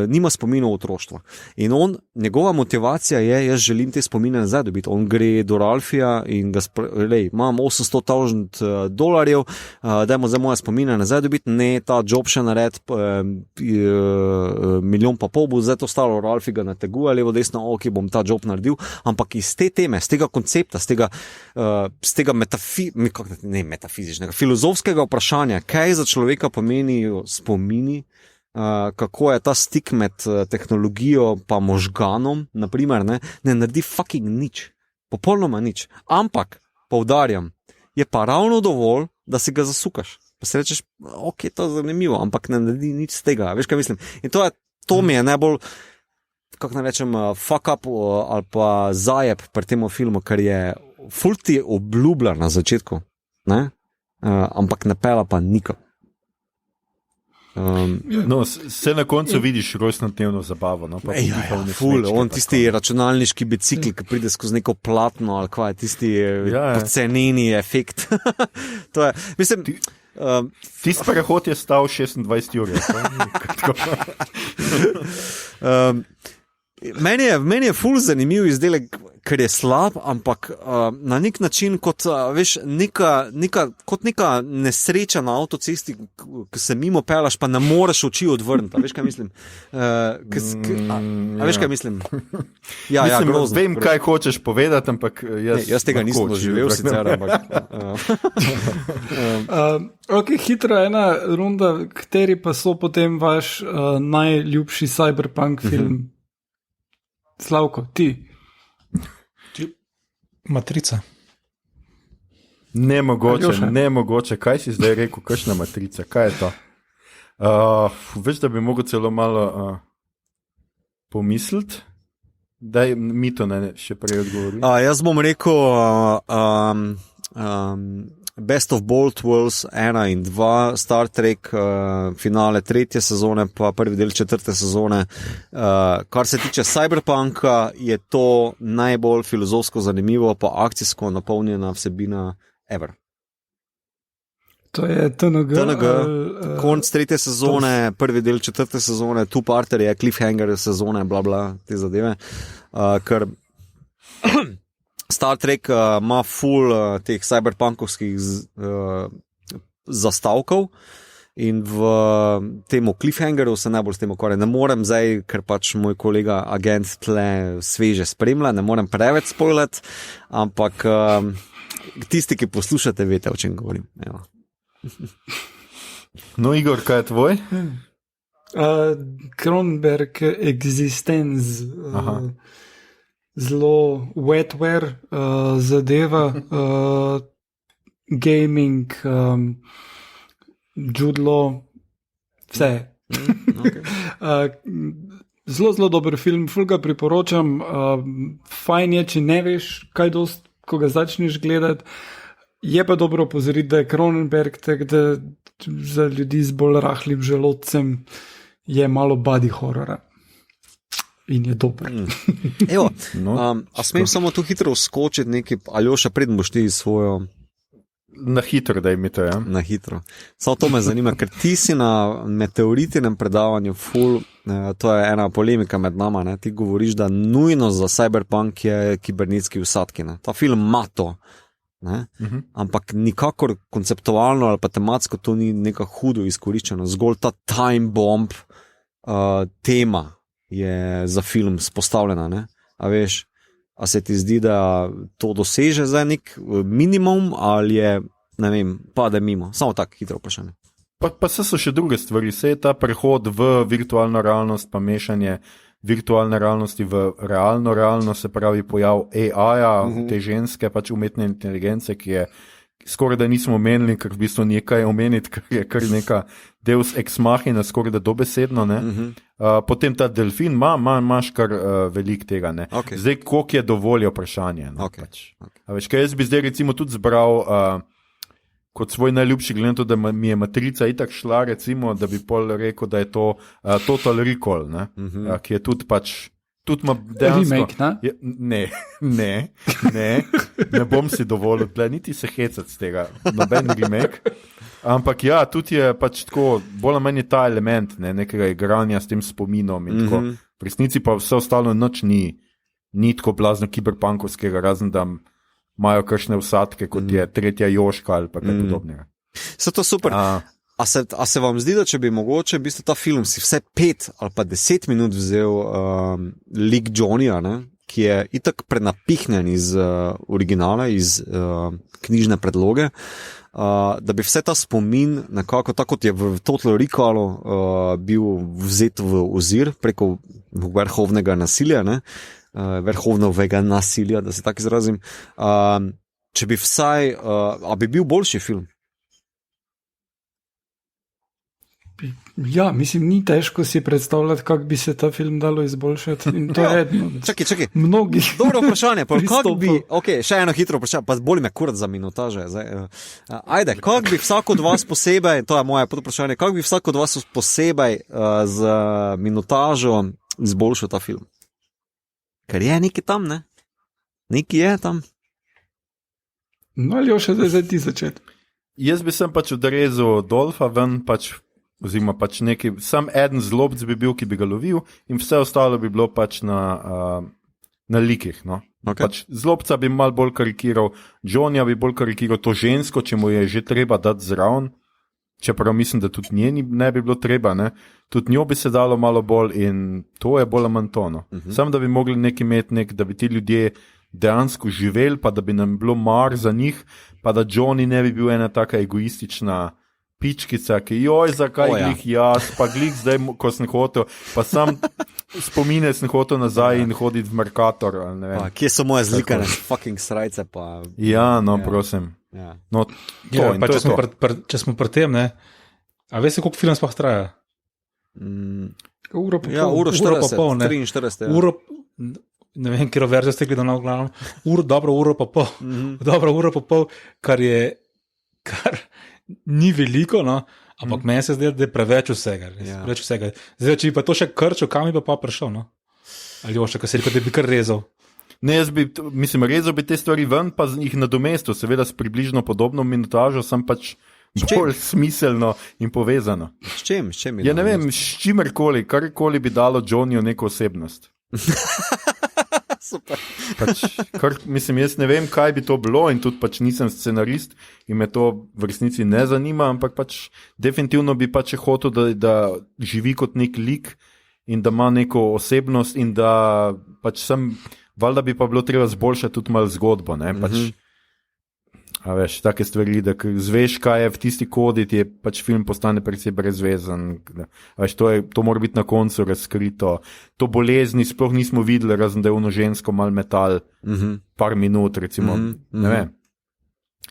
nima spominov otroštva. In njegova motivacija je, jaz želim te spomine nazaj dobiti. On gre do Ralfija in ga imam $800,000, dajmo zdaj moje spomine nazaj dobiti, ne ta job še nared, $1,5 milijon bo zdaj to stalo, Ralfi ga nateguje levo desno, ok, bom ta job naredil, ampak iz te teme, z tega koncepta, z tega metafizičnega, filozofskega vprašanja, kaj za človeka pomenijo spomini, kako je ta stik med tehnologijo pa možganom, naprimer, ne naredi fucking nič, popolnoma nič, ampak, poudarjam, je pa ravno dovolj, da si ga zasukaš, pa si rečeš, ok, to je zanimivo, ampak ne naredi nič z tega, veš kaj mislim, in to mi je najbolj, kako naj rečem, fuck up ali pa zajeb pri tem filmu, ker je ful ti obljublja na začetku, ne? Ampak ne pela pa nikam. No, se na koncu vidiš rojstnodnevno zabavo. No, ful, on tisti računalniški bicikl, ki pride skozi neko platno, ali kaj, tisti poceneni efekt. To je, mislim... Tisti prehod je stal 26 ur. Meni je ful zanimiv izdelek, ker je slab, ampak na nek način kot, veš, kot neka nesreča na avtocesti, ki se mimo pelaš, pa ne moreš oči odvrniti. Veš, kaj mislim? Veš, kaj mislim? Ja, mislim, grozno. Vem, kaj hočeš povedati, ampak jaz tega nisem doživel sicer, ampak... Ok, hitra ena runda, kateri pa so potem vaš najljubši cyberpunk film? Slavko, ti? Matrica. Nemogoče. Kaj si zdaj rekel, kakšna matrica? Kaj je to? Veš, da bi mogel celo malo pomisliti, da mi to ne še prej odgovori. Jaz bom rekel Best of Both Worlds 1 in 2, Star Trek, finale 3. sezone, pa prvi del 4. sezone. Kar se tiče Cyberpunka, je to najbolj filozofsko zanimivo, pa akcijsko napolnjena vsebina ever. To je TNG. Konc 3. sezone, prvi del 4. sezone, two-parter je cliffhanger sezone, bla bla, te zadeve. Ker Star Trek ima full teh cyberpunkovskih zastavkov in v temu cliffhangeru se najbolj s tem ukvarjam. Ne morem zdaj, ker pač moj kolega agent tle sveže spremlja, ne morem preveč spoilati, ampak tisti, ki poslušate, veste, o čem govorim. Evo. No, Igor, kaj je tvoj? Cronenberg Existence. Zelo wetware zadeva, gaming, judlo, vse. Okay. Zelo dober film, ful ga priporočam. Fajn je, če ne veš, kaj dost, ko ga začneš gledati. Je pa dobro opozoriti, da je Cronenberg, tak, da za ljudi z bolj rahlim želodcem je malo body horrora. In je dober. Evo, a smem samo tu hitro skočiti nekaj, Aljoša, predn boš ti svojo... Na hitro, da mi to, ja. Na hitro. Samo to me zanima, ker ti si na meteoritinem predavanju full, to je ena polemika med nama, ne? Ti govoriš, da nujno za cyberpunk je kibernetski vsadki. Ne? Ta film ima to, ne? Ampak nikakor konceptualno ali pa tematsko to ni neka hudo izkoriščeno. Zgolj ta time bomb tema je za film spostavljena, ne? A veš, a se ti zdi, da to doseže za nek minimum ali je, ne vem, pade mimo? Samo tako hitro vprašanje. Pa so še druge stvari, se je ta prehod v virtualno realnost, pa mešanje virtualne realnosti v realno realnost, se pravi pojav AI-ja, te ženske, pač umetne inteligence, ki je skoraj da nismo omenili, ker v bistvu nekaj omeniti, ker je kar neka deus ex machina, skoraj da dobesedno, ne. Potem ta delfin, imaš kar veliko tega, ne. Okay. Zdaj, koliko je dovolj vprašanje, ne. Okay. Pač. A veš, kaj jaz bi zdaj recimo tudi zbral kot svoj najljubši gled, da mi je Matrica itak šla, recimo, da bi pol rekel, da je to Total Recall, ne, ki je tudi pač tudi ima dejansko... Remake, ne bom si dovolil, niti se hecati z tega, noben remake. Ampak ja, tudi je pač tako, bolj manj ta element, ne, nekega igranja s tem spominom in tako. V resnici pa vse ostalo nič ni tako blazno kiberpunkovskega, razen da imajo kakšne vsadke, kot je tretja Joška ali pa kaj podobnega. Se to super. A se vam zdi, da če bi mogoče v bistvu ta film si vse 5 ali pa 10 minut vzel lik Johnnyja, ne, ki je itak prenapihnjen iz originala, iz knjižne predloge, da bi vse ta spomin nekako, tako kot je v Total Recallu bil vzet v ozir preko vrhovnega nasilja, ne, vrhovnovega nasilja, da se tako izrazim, če bi vsaj, a bi bil boljši film? Ja, mislim, ni težko si predstavljati, kako bi se ta film dalo izboljšati. In to je eno. Čakaj. Mnogih. Dobro vprašanje, kako bi, še eno hitro vprašanje, pa boli me kurat za minutaže. Ajde, kako bi vsak od vas posebej, to je moje podvprašanje, kako bi vsak od vas posebej z minutažo izboljšal ta film? Ker je nekaj tam, ne? Nekaj je tam. No, ali jo še zdaj ti začeti? Jaz bi sem pač odrezal Dolfa ven, oziroma pač neki, sam eden zlobc bi bil, ki bi ga lovil in vse ostalo bi bilo pač na na likih. No. Okay. Pač Zlobca bi mal bolj karikiral, Johnnyja bi bolj karikiral, to žensko, če mu je že treba dati zraven, čeprav mislim, da tudi njeni ne bi bilo treba, ne. Tudi njo bi se dalo malo bolj in to je bolj ali manj to. No. Sam da bi mogli nekaj imeti, da bi ti ljudje dejansko živeli, pa da bi nam bilo mar za njih, pa da Johnny ne bi bil ena taka egoistična pičkica, ki joj, zakaj glih jaz, pa glih zdaj, ko sem hotel, pa sam spomine sem hotel nazaj in hoditi v Mercator. Ne vem. Kje so moje zlikane fucking srajce? Pa... Ja, no, prosim. Ja. No, to, pa, to če smo pri tem, ne? A veste, koliko film sploh traja? Uro pa Ja, pol. uro 40, pol, ne. 43. Ja. Uro, ne vem, kjer verzijo ste gledali na glavnem, uro pa pol, dobro uro pa pol, kar ni veliko, no, ampak meni se zdi, da je preveč vsega. Ja. Preveč vsega. Zdaj, če bi pa to še krčil, kam bi pa prišel, no? Ali još, kaj se rekel, da bi kar rezal. Ne, jaz bi, mislim, rezal bi te stvari ven, pa jih nadomestil, seveda s približno podobno minutažo, sem pač bolj smiselno in povezano. S čem? Ja, ne vem, s čimerkoli, karkoli bi dalo Johnnyju neko osebnost. Super. Pač, mislim, jaz ne vem, kaj bi to bilo in tudi pač nisem scenarist in me to v resnici ne zanima, ampak pač definitivno bi pač hotel, da živi kot nek lik in da ima neko osebnost in da pač valjda bi pa bilo treba zboljšati tudi malo zgodbo, ne, pač, a veš, take stvari, da zveš, kaj je v tisti kodi, ti je pač film postane precej brezvezen, a veš, to mora biti na koncu razkrito, to bolezni sploh nismo videli, razen da je ono žensko mal metal, par minut, recimo, ne vem.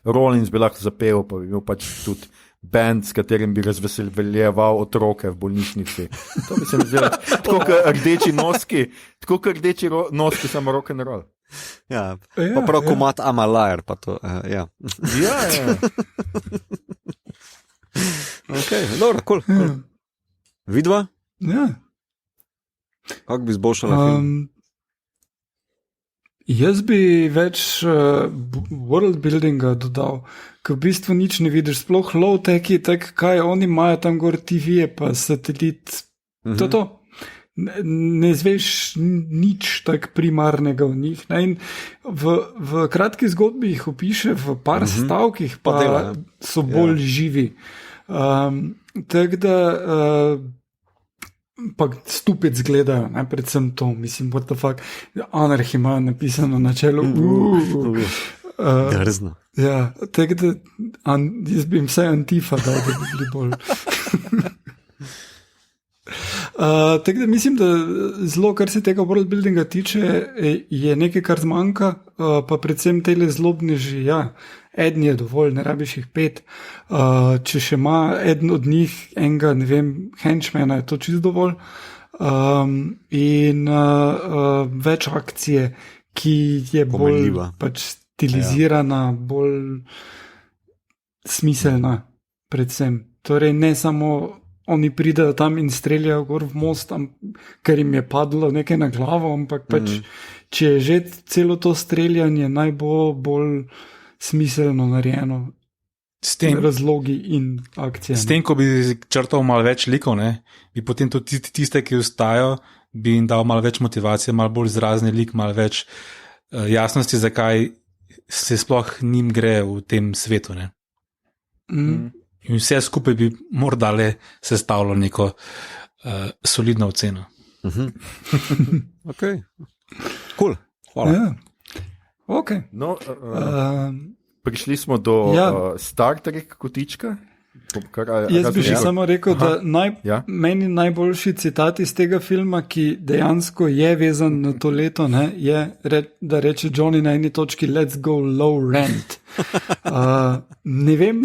Rollins bi lahko zapel, pa bi imel pač tudi band, s katerim bi razveseljeval otroke v bolnišnici. To bi se mi zdelo, tako kot rdeči noski, samo rock and roll. Ja, pa prav komat I'm a liar, pa to, ja. Ja. Ok, dobro, cool. Vidva? Ja. Kako bi zboljšala film? Jaz bi več world buildinga dodal, ker v bistvu nič ne vidiš, sploh low-techy, tak kaj oni imajo tam gor TV-je pa satelit, to. Ne zveš nič tak primarnega v njih. Ne? In v kratki zgodbi jih opiše v par stavkih, pa dela, so bolj živi. Tako da pa stupid zgledajo, ne? Predvsem to, mislim, what the fuck, Anarchy ima napisano na čelu. Drzno. Ja, tako da jaz bi jim vse Antifa dal, da bi bili bolj... Tako da mislim, da zelo, kar se tega worldbuildinga tiče, je nekaj, kar zmanjka, pa predvsem tele zlobneži, ja, eden je dovolj, ne rabiš jih 5, če še ima eden od njih enega, ne vem, henchmana, je to čisto dovolj, in več akcije, ki je bolj pač stilizirana, bolj smiselna predvsem, torej ne samo oni pridejo tam in streljajo gor v most, ker jim je padlo nekaj na glavo, ampak pač, če je že celo to streljanje, naj bo bolj smiselno narejeno. S tem razlogi in akcije. S tem, ko bi črtal malo več likov, ne, bi potem tudi tiste, ki ostajajo, bi jim dal malo več motivacije, malo bolj izrazni lik, malo več jasnosti, zakaj se sploh njim gre v tem svetu. Ne. In vse skupaj bi morda le sestavilo neko solidno oceno. Ok, cool, hvala. Ja. Ok. No, prišli smo do Star Trek kotička. Jaz bi še samo rekel, da meni najboljši citat iz tega filma, ki dejansko je vezan na to leto, ne, je, da reče Johnny na eni točki let's go low rent. Ne vem,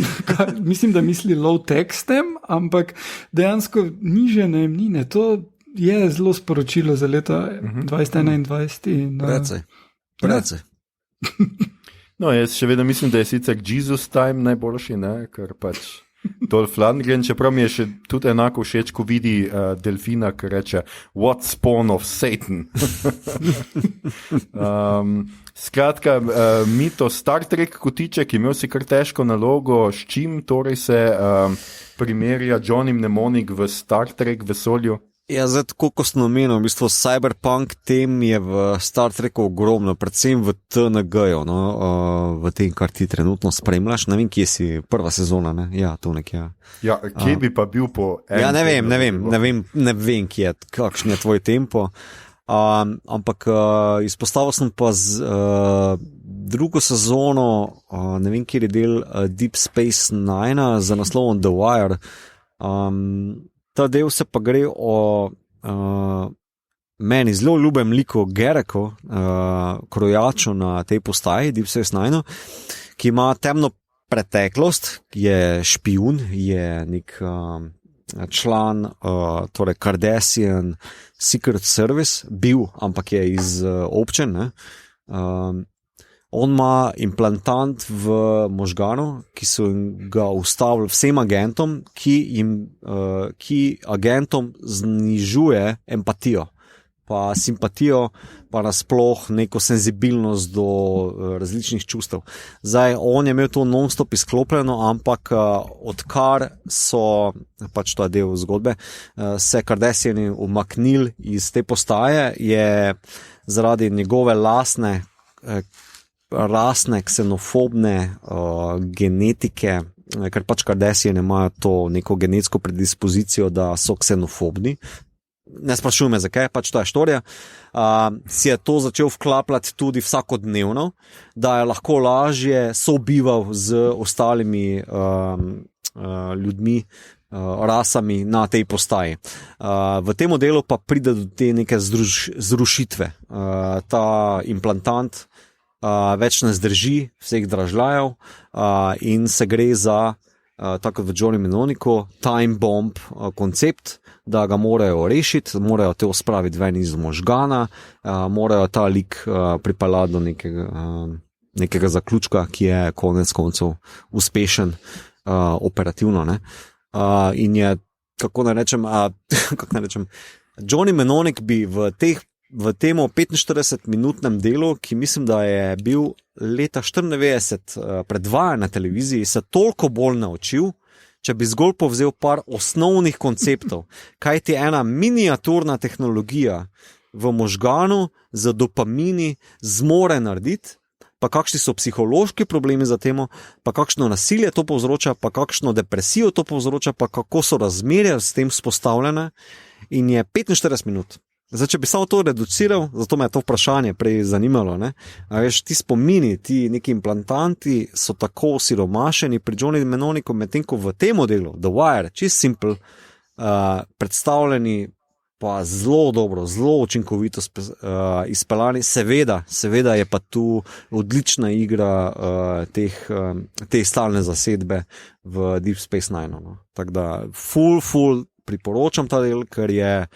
mislim, da misli low tech s tem, ampak dejansko niže najemnine. To je zelo sporočilo za leto 2021. Precej. No, jaz še vedno mislim, da je sicer Jesus Time najboljši, ne, ker pač Dolph Lundgren, čeprav mi je še tudi enako všeč, ko vidi delfina, ki reče what spawn of Satan. Skratka, mito Star Trek kotiček, imel si kar težko nalogo, s čim torej se primerja Johnny Mnemonic v Star Trek vesolju? Ja, zdaj, tako kot sem omenil, v bistvu cyberpunk tem je v Star Treku ogromno, predvsem v TNG-ju, no, v tem, kar ti trenutno spremljaš. Ne vem, kje si, prva sezona, ne? Ja, to nekje. Ja, kje bi pa bil po enem? Ja, ne vem, kje je, kakšen je tvoj tempo. Ampak izpostavil sem pa drugo sezono, ne vem, kjer je del Deep Space Nine za naslovom The Wire. Ta del se pa gre o meni zelo ljubem liku Gereku, krojaču na tej postaji Deep Space Nine, ki ima temno preteklost, je špijun, je nek član, torej Cardassian Secret Service, bil, ampak je iz občin, ne. On ima implantant v možganu, ki so ga ustavili vsem agentom, ki agentom znižuje empatijo, pa simpatijo, pa nasploh neko senzibilnost do različnih čustev. Zdaj, on je imel to non-stop izklopljeno, ampak odkar so, pač to je del zgodbe, se Cardassiani umaknili iz te postaje, je zaradi njegove rasne, ksenofobne genetike, ker pač Cardassiani imajo to neko genetsko predispozicijo, da so ksenofobni. Ne sprašujem me, zakaj, pač to je štorija. Si je to začel vklapljati tudi vsakodnevno, da je lahko lažje sobival z ostalimi ljudmi, rasami na tej postaji. V tem modelu pa pride do te neke zrušitve. Ta implantant več ne zdrži vseh dražljajev in se gre za, tako v Johnny Mnemoniku, time bomb koncept, da ga morajo rešiti, morajo te spraviti ven iz možgana, morajo ta lik pripeljati do nekega zaključka, ki je konec koncev uspešen operativno, ne. In je, kako naj rečem, Johnny Mnemonic bi v tem 45-minutnem delu, ki mislim, da je bil leta 1994 predvajan na televiziji, se toliko bolj naučil, če bi zgolj povzel par osnovnih konceptov, kaj ti ena miniaturna tehnologija v možganu z dopamini zmore narediti, pa kakšni so psihološki problemi za temo, pa kakšno nasilje to povzroča, pa kakšno depresijo to povzroča, pa kako so razmerja s tem spostavljene, in je 45 minut. Zdaj, če bi samo to reduciral, zato me je to vprašanje prej zanimalo, ne? A veš, ti spomini, ti neki implantanti so tako siromašeni pri Johnny Mnemoniku, medtem ko v tem modelu, The Wire, čist simple, predstavljeni pa zelo dobro, zelo učinkovito izpeljani. Seveda je pa tu odlična igra te stalne zasedbe v Deep Space Nine. No? Tako da ful priporočam ta del, ker je.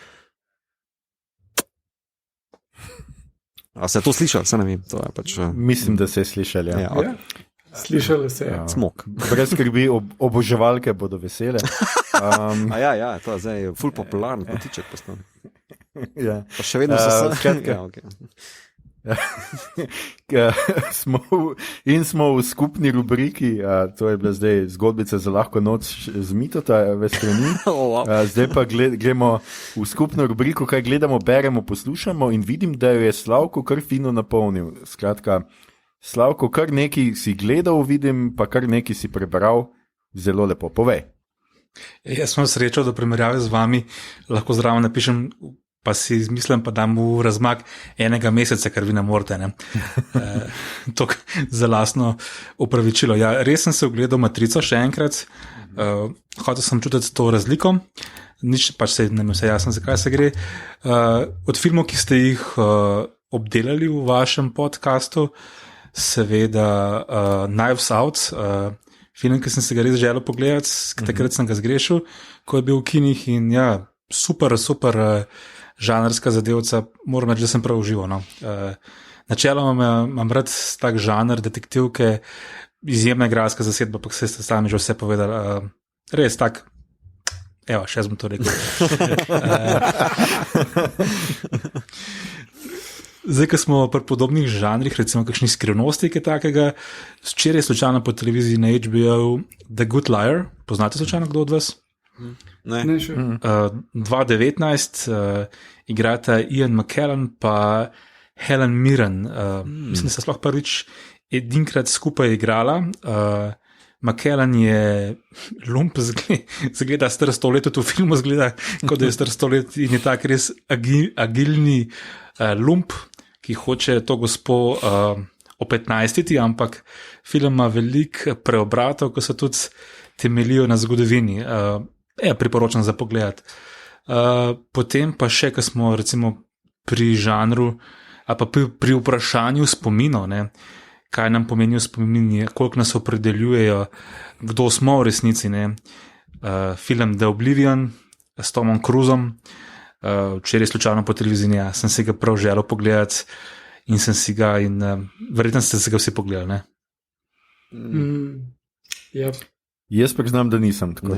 A se je to slišal? Se ne vem. To je pač, mislim, da se je slišal. Ja. Ja. Slišali se je. Smok. Brez skrbi, oboževalke bodo vesele. Ja, to je zdaj ful popularno, potiček postal. Ja. Pa še vedno so skratka. Ja, okay. Smo v skupni rubriki, to je bila zdaj zgodbica za lahko noč z Mitota v strani. Zdaj pa gremo v skupno rubriko, kaj gledamo, beremo, poslušamo, in vidim, da jo je Slavko kar fino napolnil. Skratka, Slavko, kar nekaj si gledal, vidim, pa kar nekaj si prebral. Zelo lepo, povej. Jaz sem srečo, da primerjavi z vami lahko zraven napišem, pa si izmislim, pa dam v razmak enega meseca, ker vi ne morete. Ne? To za lastno upravičilo. Ja, res sem se ogledal Matrico še enkrat, hotel sem čutiti to razliko, nič pač se ne vse jasno, zakaj se gre. Od filmov, ki ste jih obdelali v vašem podcastu, seveda Knives Out, film, ki sem se ga res želel pogledati, takrat sem ga zgrešil, ko je bil v kinih, in ja, super žanrska zadevca, moram reči, da sem prav užival. No. Načeloma imam rad tak žanr detektivke, izjemna igralska zasedba, pa se ste sami že vse povedali. Res tak, evo, še sem to rekel. Zdaj, ko smo pri podobnih žanrih, recimo kakšni skrivnosti, kaj takega, včeraj slučajno po televiziji na HBO The Good Liar, poznate slučajno kdo od vas? Ne. Ne, še. 2019 igrata Ian McKellen pa Helen Mirren. Mislim, da sta sploh prvič edinkrat skupaj igrala. McKellen je lump, zgleda star 100 let, v filmu zgleda, kot da je star 100 let in je tak res agilni lump, ki hoče to gospo opetnajstiti, ampak film ima veliko preobratov, ko se tudi temeljijo na zgodovini. Priporočam za pogled. Potem pa še, ko smo recimo pri žanru, a pa pri vprašanju spominov, ne, kaj nam pomenijo spomini, koliko nas opredeljujejo, kdo smo v resnici. Ne. Film The Oblivion s Tomom Cruisom, včeraj slučajno po televiziji, sem si ga prav želel pogledati in sem si ga, in verjetno ste si ga vsi pogledali. Yep. Jaz priznam, da nisem tako.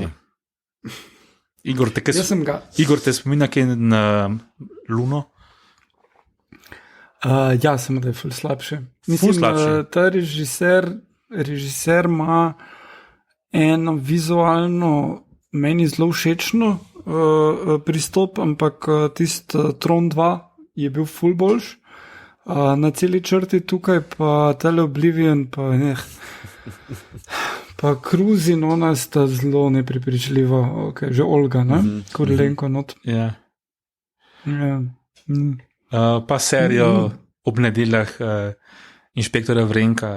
Igor, te spominja kaj na Luno? Ja, samo da je ful slabše. Mislim, ta režiser ima eno vizualno, meni zelo všečno pristop, ampak tisti Tron 2 je bil ful boljš. Na celi črti tukaj pa tele Oblivion, pa pa Cruise in ona sta zelo neprepričljiva, okay, že Olga, ne? Korilenko not. Ja. Pa serijo ob nedeljah inšpektorja Vrenka,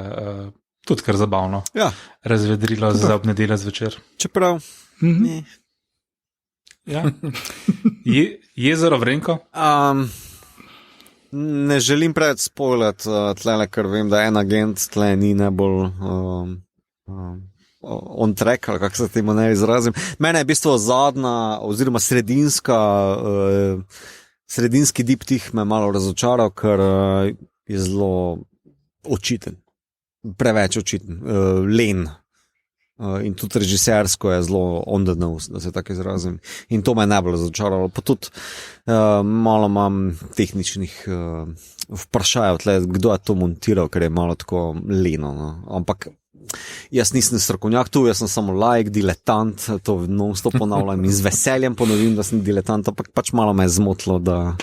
tudi kar zabavno. Ja. Razvedrilo za ob nedelja zvečer. Čeprav. Ja. Jezero Vrenko? Ne želim preveč spoilati tlele, ker vem, da en agent tle ni najbolj on track, ali kako se temu ne izrazim. Mene je v bistvu zadnja oziroma sredinski diptih me malo razočaral, ker je zelo očiten. Preveč očiten. Len. In tudi režisersko je zelo on the nose, da se tako izrazim. In to me je najbolj razočaralo. Pa tudi malo imam tehničnih vprašajev, kdo je to montiral, ker je malo tako leno. No. Ampak jaz nisem strokovnjak tu, jaz sem samo laik, diletant, to non-stop ponavljam in z veseljem ponovim, da sem diletant, ampak pač malo me je zmotilo, da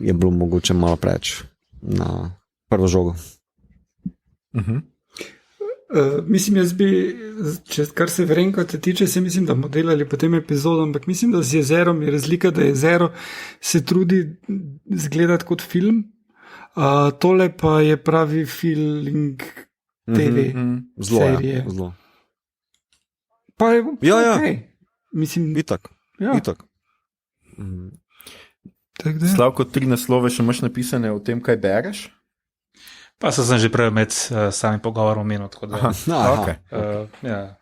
je bilo mogoče malo preč na prvo žogo. Mislim, jaz bi, kar se Vrenko te tiče, se mislim, da bomo delali po tem epizodu, ampak mislim, da z Jezerom je razlika, da Jezero se trudi zgledati kot film, tole pa je pravi feeling TV serije. Zelo. Pa je okay. Mislim, itak. Slavko, 3 naslove še imaš napisane o tem, kaj bereš? Pa sem že prej med samim pogovorom omenil, tako da. Okay. Ja.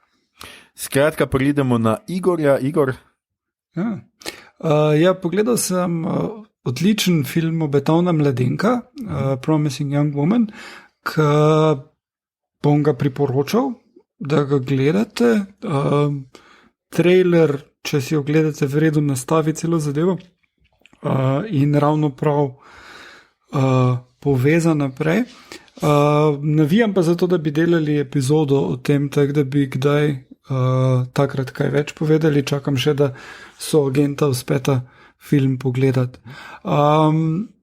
Skratka, pridemo na Igorja. Igor? Ja, pogledal sem odličen film Obetavna mladenka, Promising Young Woman, ki bom ga priporočal, da ga gledate. Trailer, če si jo gledate, v redu nastavi celo zadevo in ravno prav poveza naprej. Navijam pa zato, da bi delali epizodo o tem, tak, da bi kdaj takrat kaj več povedali. Čakam še, da so agenta uspeta film pogledati.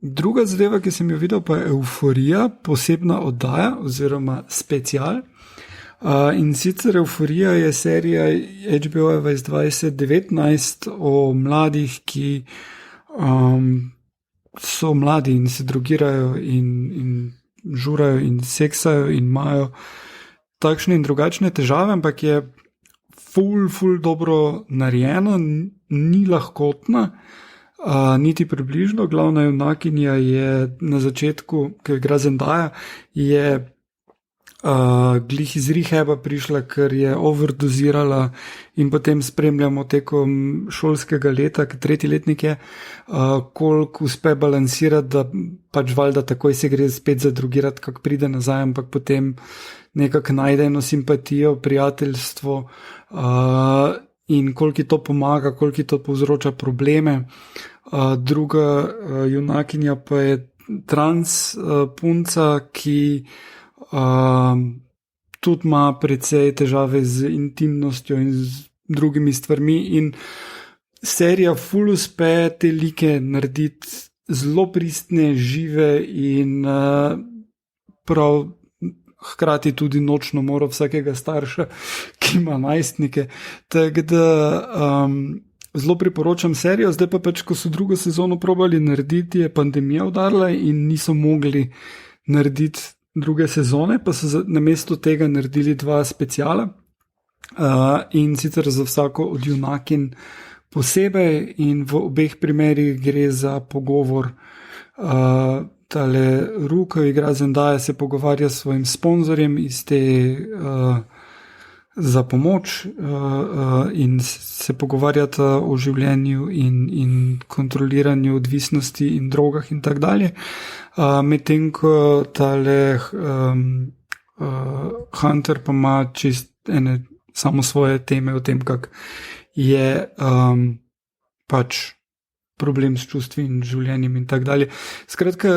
Druga zadeva, ki sem jo videl, pa je Euforija, posebna oddaja oziroma special. In sicer Euforija je serija HBO-jeva iz 2019 o mladih, ki so mladi in se drogirajo in žurajo in seksajo in imajo takšne in drugačne težave, ampak je ful dobro narejeno, ni lahkotna, niti približno. Glavna junakinja je na začetku, ki igra Zendaya, je glih iz rehaba prišla, ker je overdozirala in potem spremljamo tekom šolskega leta, ki 3. letnik je, koliko uspe balansirati, da pač valjda takoj se gre spet zadrogirati, kak pride nazaj, ampak potem nekako najde eno simpatijo, prijateljstvo in koliko to pomaga, koliko to povzroča probleme. Druga junakinja pa je trans punca, ki tudi ima precej težave z intimnostjo in z drugimi stvarmi in serija ful uspe te like narediti zelo pristne, žive in prav hkrati tudi nočno moro vsakega starša, ki ima najstnike. Tako da zelo priporočam serijo, zdaj pa pač, ko so drugo sezono probali narediti, je pandemija udarila in niso mogli narediti druge sezone, pa so namesto tega naredili 2 speciala in sicer za vsako od junakin posebej in v obeh primerih gre za pogovor. Tale Ruko igra Zendaya, se pogovarja s svojim sponzorjem iz te za pomoč in se pogovarjata o življenju in kontroliranju odvisnosti in drogah in tak dalje. Medtem ko tale Hunter pa ima čist ene samo svoje teme o tem, kak je pač problem s čustvi in življenjem in tak dalje. Skratka,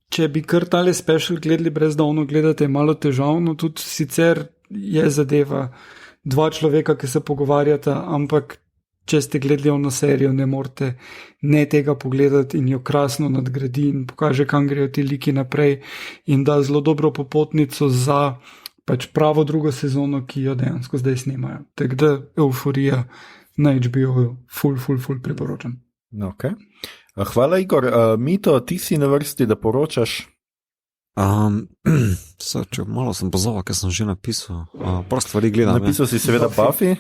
če bi kar tale special gledali brez da ono gledate, je malo težavno, tudi sicer je zadeva 2 človeka, ki se pogovarjata, ampak če ste gledali ono serijo, ne morete ne tega pogledati in jo krasno nadgradi in pokaže, kam grejo ti liki naprej in da zelo dobro popotnico za pač pravo drugo sezono, ki jo dejansko zdaj snemajo. Tako da Euforija na HBO ful priporočam. Okay. Hvala, Igor. Mito, ti si na vrsti, da poročaš? Malo sem pozval, ker sem že napisal. Prost stvari gledam. Napisal si seveda Buffy?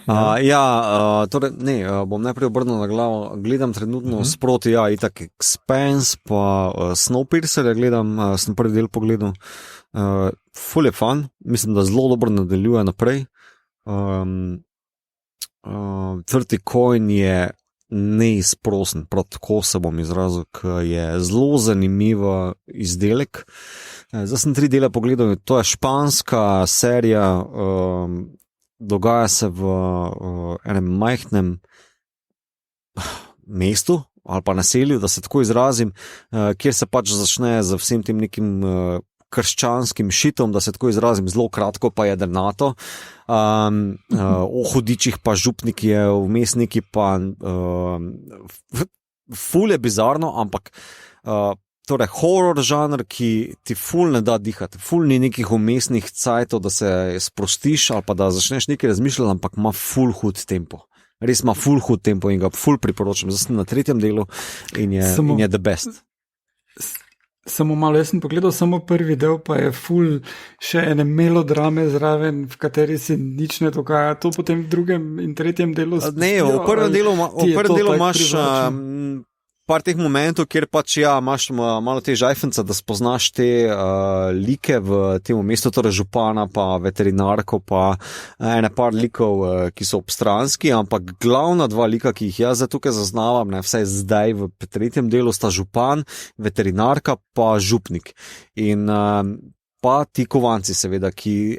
Bom najprej obrnil na glavo. Gledam trenutno sproti, itak Expanse, pa Snowpiercer gledam, sem prvi del pogledal. Ful je fun, mislim, da zelo dobro nadaljuje naprej. 30 Coin je neizprosen, tako se bom izrazil, ker je zelo zanimiva izdelek. Zdaj sem 3 dele pogledal, to je španska serija, dogaja se v enem majhnem mestu ali pa naselju, da se tako izrazim, kjer se pač začne z vsem tem nekim krščanskim šitom, da se tako izrazim, zelo kratko pa jedrnato. O hudičih pa župniki je vmes neki pa ful je bizarno, ampak torej horror žanr, ki ti ful ne da dihati, ful ni nekih umestnih cajtov, da se sprostiš ali pa da začneš nekaj razmišljati, ampak ima ful hud tempo. Res ima ful hud tempo in ga ful priporočam. Zdaj sem na 3. delu in je the best. Samo malo, jaz sem pogledal samo prvi del, pa je ful še ene melodrame zraven, v kateri se nič ne dogaja. To potem v 2. in 3. delu spustijo. V prvem delu imaš par teh momentov, kjer pač imaš malo te žajfence, da spoznaš te like v tem mestu, torej župana, pa veterinarko, pa ene par likov, ki so obstranski, ampak glavna 2 lika, ki jih jaz tukaj zaznavam, vsaj zdaj v 3. delu, sta župan, veterinarka, pa župnik. In pa ti kovanci seveda,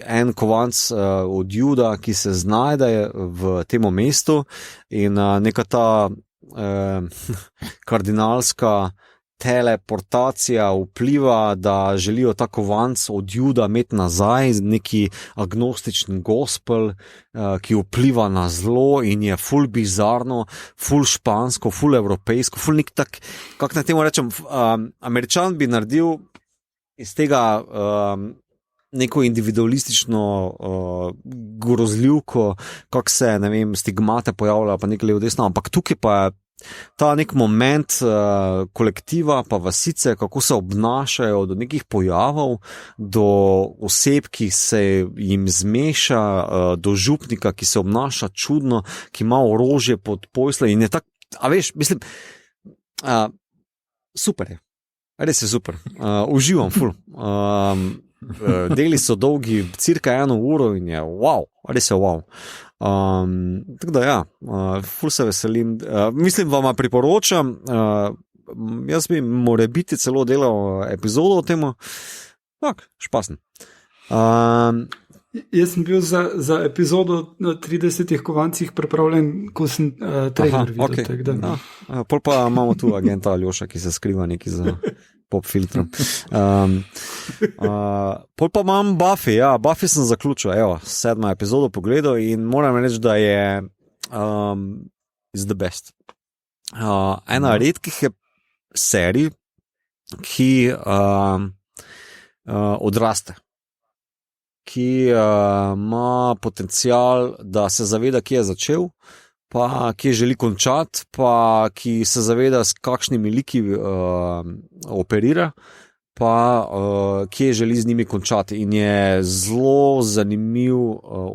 en kovanc od Juda, ki se znajde v tem mestu in neka ta kardinalska teleportacija vpliva, da želijo ta kovanc od Juda imeti nazaj, neki agnostični gospel, ki vpliva na zlo in je ful bizarno, ful špansko, ful evropejsko, ful nek tak, kako na temu rečem, Američan bi naredil iz tega neko individualistično grozljivko, kako se, ne vem, stigmate pojavljajo, pa nekaj levo desno, ampak tukaj pa je ta nek moment kolektiva, pa vasice, kako se obnašajo do nekih pojavov, do oseb, ki se jim zmeša, do župnika, ki se obnaša čudno, ki ima orožje pod pojsle in je tak, a veš, mislim, super je, res je super, uživam ful. Deli so dolgi cirka 1 uro in je wow, res je wow. Tako da ful se veselim, mislim, vama priporočam, jaz bi more biti celo delal epizodo o temu, tak, špasen. Jaz sem bil za epizodo na 30 kovancih pripravljen, ko sem trailer videl. Okay. Pol pa imamo tu agenta Aljoša, ki se skriva neki za pop filtrom. Pol pa imam Buffy, Buffy sem zaključil, 7. epizodo pogledal in moram reči, da je is the best. Ena redkih serij, ki odraste, ki ima potencial, da se zaveda, kje je začel, pa ki želi končati, pa ki se zaveda, s kakšnimi liki operira, pa kje želi z njimi končati. In je zelo zanimiv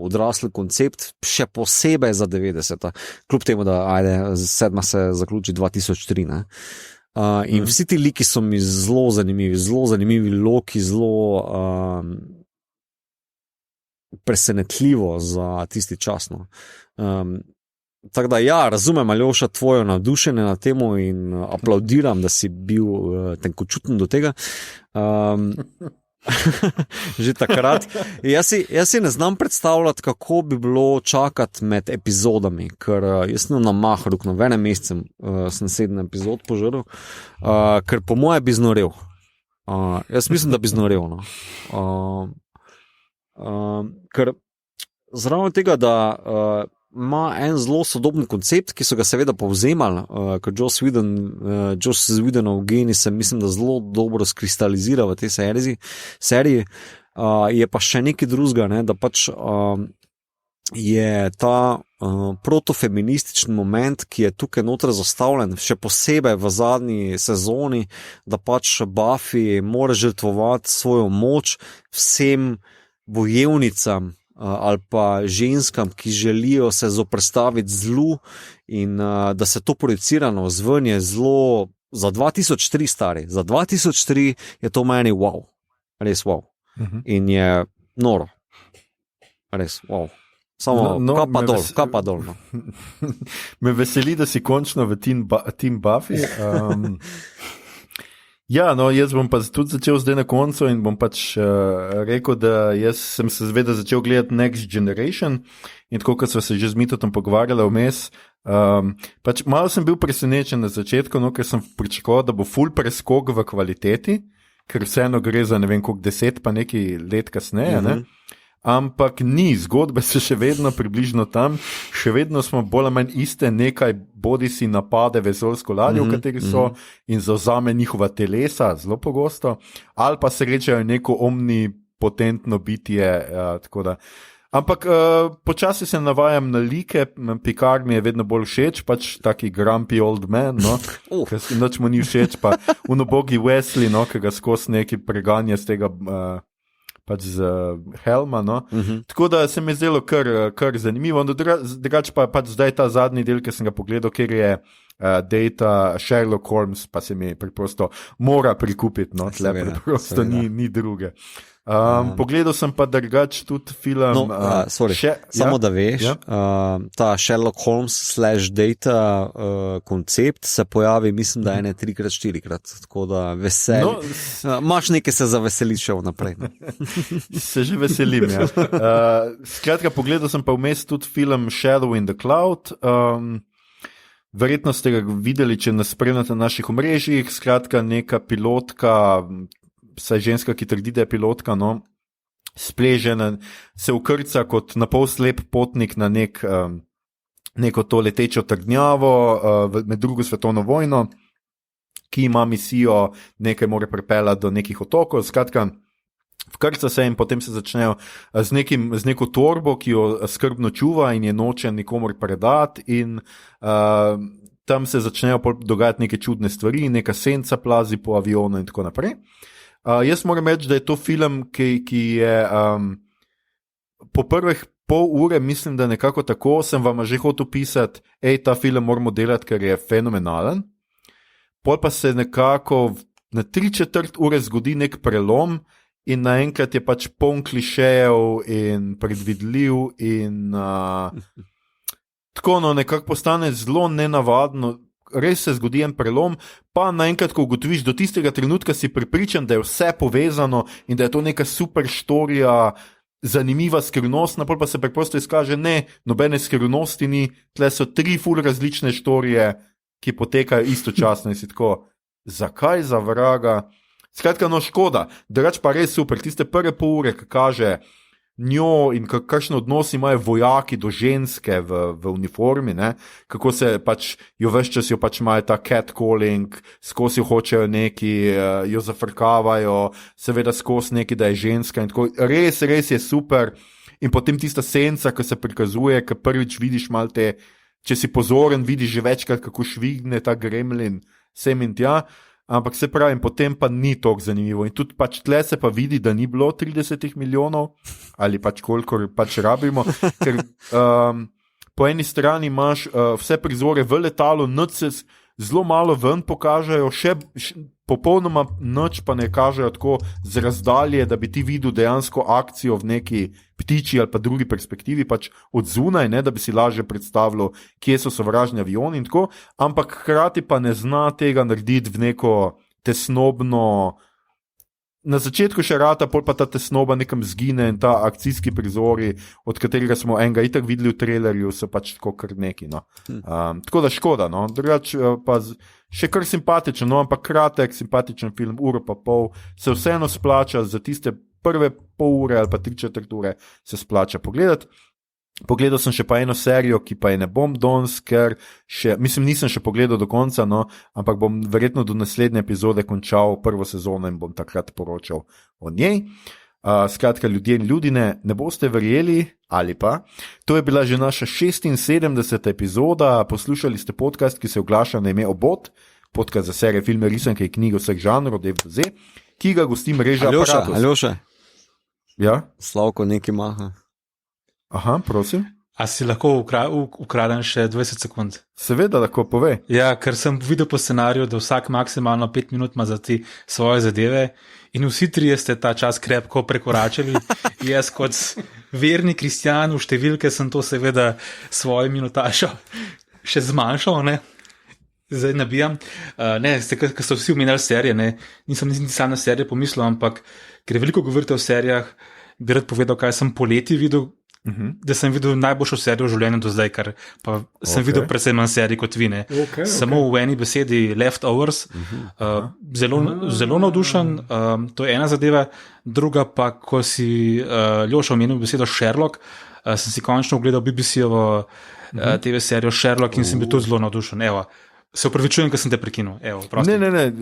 odrasli koncept, še posebej za 90. Kljub temu, da 7. se zaključi 2003. Ne? In vsi ti liki so mi zelo zanimivi loki, zelo presenetljivo za tisti čas. No. Tako da, razumem, Aljoša, tvojo navdušenje na temo in aplaudiram, da si bil tenkočuten do tega. Že takrat. Jaz si ne znam predstavljati, kako bi bilo čakati med epizodami, ker jaz sem na Mahrukno, v enem mesecu sem 7 epizod požrl, ker po moje bi znorel. Jaz mislim, da bi znorel. No. Ker zraven tega, da ima en zelo sodoben koncept, ki so ga seveda povzemali, ker Joss Whedonov genij se mislim, da zelo dobro skristalizira v tej seriji, je pa še nekaj drugega, ne, da pač je ta protofeministični moment, ki je tukaj noter zastavljen, še posebej v zadnji sezoni, da pač Buffy mora žrtvovati svojo moč vsem bojevnicam ali pa ženskam, ki želijo se zoprstaviti zlu in da se to projicirano zven je zelo za 2003 stari. Za 2003 je to meni wow. Res wow. In je noro. Res wow. Samo kapa dol. No. Me veseli, da si končno v Team Buffy. Jaz bom pa tudi začel zdaj na koncu in bom pač rekel, da jaz sem se zveda začel gledati Next Generation in tako, kot sva se že z Mitotom pogovarjala vmes, pač malo sem bil presenečen na začetku, ker sem pričakoval, da bo ful preskok v kvaliteti, ker vseeno gre za ne vem koliko 10 pa nekaj let kasneje, ne? Ampak ni, zgodbe so še vedno približno tam, še vedno smo bolj ali manj iste nekaj bodi si napade vesoljsko ladjo, v kateri so in zauzame njihova telesa, zelo pogosto, ali pa srečajo neko omnipotentno bitje, tako da. Ampak počasi se navajam na like, Picard mi je vedno bolj všeč, pač taki grumpy old man, no, noč mu ni všeč, pa unobogi Wesley, no, ki ga skozi neki preganja z tega pač z Helma, no. Tako da se mi je zdelo kar zanimivo. Drugače pa pač zdaj ta zadnji del, ki sem ga pogledal, kjer je Data Sherlock Holmes, pa se mi preprosto mora prikupiti, no, tle preprosto ni druge. Pogledal sem pa drugače tudi film. Samo da veš, ta Sherlock Holmes /Data koncept se pojavi, mislim, da 3x-4x, tako da imaš nekaj se zaveseliti še vnaprej. Se že veselim, ja. Skratka, pogledal sem pa vmes tudi film Shadow in the Cloud. Verjetno ste ga videli, če nas spremljate na naših omrežjih. Skratka, neka pilotka, saj ženska, ki trdi, da je pilotka, no, spležena, se ukrca kot napol slep potnik na neko to letečo trdnjavo med drugo svetovno vojno, ki ima misijo, nekaj mora pripeljati do nekih otokov. Skratka, vkrca se in potem se začnejo z neko torbo, ki jo skrbno čuva in je noče nikomor predati in tam se začnejo dogajati neke čudne stvari, neka senca plazi po avionu in tako naprej. Jaz moram reči, da je to film, ki je po prvih pol ure, mislim, da nekako tako, sem vam že hotel pisati, ta film moramo delati, ker je fenomenalen. Pol pa se nekako na 3/4 ure zgodi nek prelom in naenkrat je pač poln klišejev in predvidljiv in tako, no, nekako postane zelo nenavadno. Res se zgodi en prelom, pa naenkrat, ko ugotoviš, do tistega trenutka si prepričan, da je vse povezano in da je to neka super štorija, zanimiva skrivnostna, pa se preprosto izkaže, ne, nobene skrivnosti ni, tle so 3 ful različne štorije, ki potekajo istočasno in si tako, zakaj za vraga. Skratka, no škoda, drugače pa res super, tiste prve pol ure, ki kaže njo in kakšne odnosi imajo vojaki do ženske v uniformi, ne? Kako se pač jo ves čas jo pač imajo ta catcalling, skozi jo hočejo neki, jo zafrkavajo, seveda skozi neki, da je ženska in tako. Res je super. In potem tista senca, ki se prikazuje, ki prvič vidiš malo te, če si pozoren, vidiš že večkrat, kako švigne ta gremlin sem in tja. Ampak se pravi, potem pa ni toliko zanimivo. In tudi pač tle se pa vidi, da ni bilo 30 milijonov ali pač kolikor pač rabimo, ker po eni strani imaš vse prizore v letalu, noč se zelo malo ven pokažejo, še popolnoma noč pa ne kažejo tako z razdalje, da bi ti videl dejansko akcijo v neki ptiči ali pa drugi perspektivi, pač od zunaj, ne, da bi si lažje predstavljal, kje so sovražni avioni in tako, ampak hkrati pa ne zna tega narediti v neko tesnobno. Na začetku še rata, pol pa ta tesnoba nekam zgine in ta akcijski prizori, od katerega smo enega itak videli v trailerju, so pač tako kar neki. No. Tako da škoda, no. Drugač pa še kar simpatičen, no, ampak kratek, simpatičen film, uro pa pol, se vseeno splača za tiste prve pol ure ali pa 3/4 ure se splača pogledati. Pogledal sem še pa eno serijo, ki pa je ne bom danes, ker nisem še pogledal do konca, no, ampak bom verjetno do naslednje epizode končal prvo sezono in bom takrat poročal o njej. Skratka, ljudje in ljudine, ne boste verjeli, ali pa. To je bila že naša 76. epizoda, poslušali ste podcast, ki se oglaša na ime Obot, podcast za serije, filme, risanke in knjige vseh žanrov, DVZ, ki ga gosti mreža Aparatus. Aljoša, ja? Slavko nekaj maha. Aha, prosim. A si lahko ukradem še 20 sekund? Seveda, lahko pove. Ja, ker sem videl po scenariju, da vsak maksimalno 5 minut ima za ti svoje zadeve in vsi trije ste ta čas krepko prekoračili. Jaz kot verni kristjan v številke sem to seveda svojo minutažo še zmanjšal, ne? Zdaj nabijam. Ker so vsi omenjali serije, ne? Nisem sam na serije pomislil, ampak ker veliko govorite o serijah, bi rad povedal, kaj sem poleti videl, da sem videl najboljšo serijo v življenju do zdaj, ker pa sem videl predvsem manj serij kot vi, ne. Samo v eni besedi Leftovers, zelo navdušen, to je ena zadeva, druga pa, ko si Ljoša omenil besedo Sherlock, sem si končno ogledal BBC-ovo TV serijo Sherlock in sem bil tudi zelo navdušen. Evo, se upravičujem, ker sem te prekinul. Evo, prosti. Ne,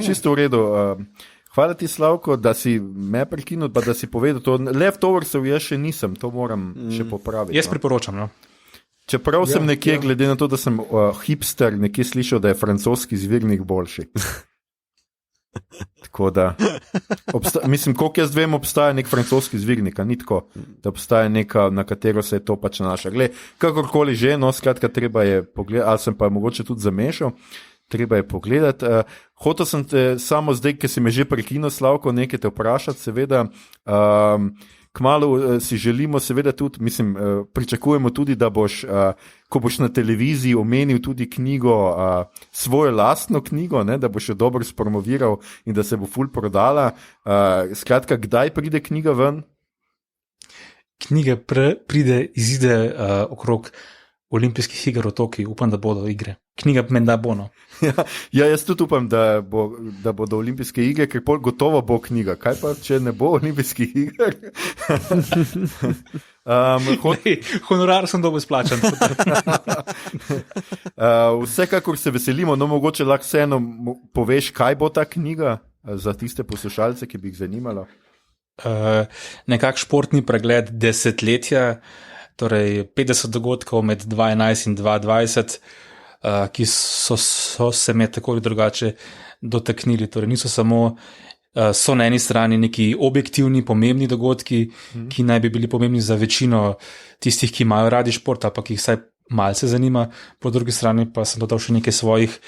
čisto v redu. Hvala ti, Slavko, da si me prekinil, pa da si povedal to. Leftoversov jaz še nisem, to moram še popraviti. Jaz priporočam, no. Čeprav sem nekje, glede na to, da sem hipster, nekje slišal, da je francoski zvirnik boljši. Tako da, mislim, koliko jaz vem, obstaja nek francoski zvirnik, ni tako, da obstaja neka, na katero se je to pač nanaša. Glej, kakorkoli že, no, skratka, treba je pogledati, ali sem pa mogoče tudi zamešal. Treba je pogledati. Hotel sem te samo zdaj, ker si me že prekinil, Slavko, nekaj te vprašati, seveda. Kmalu si želimo, seveda tudi, mislim, pričakujemo tudi, da boš, ko boš na televiziji omenil tudi knjigo, svojo lastno knjigo, ne, da boš jo dobro spromoviral in da se bo ful prodala. Skratka, kdaj pride knjiga ven? Knjiga izide okrog olimpijskih iger v Tokiju, upam, da bodo igre. Knjiga menda bo, no. Ja, jaz tudi upam, da bodo olimpijske igre, ker pol gotovo bo knjiga. Kaj pa, če ne bo olimpijskih iger? Honorar sem dobil splačan. Vsekakor se veselimo, no mogoče lahko vseeno poveš, kaj bo ta knjiga za tiste poslušalce, ki bi jih zanimalo. Nekak športni pregled desetletja, torej 50 dogodkov med 2011 in 2020, ki so se me tako ali drugače dotaknili. Torej niso samo, so na eni strani neki objektivni, pomembni dogodki, ki naj bi bili pomembni za večino tistih, ki imajo radi šport, pa ki jih vsaj malce zanima, po drugi strani pa sem dodal še nekaj svojih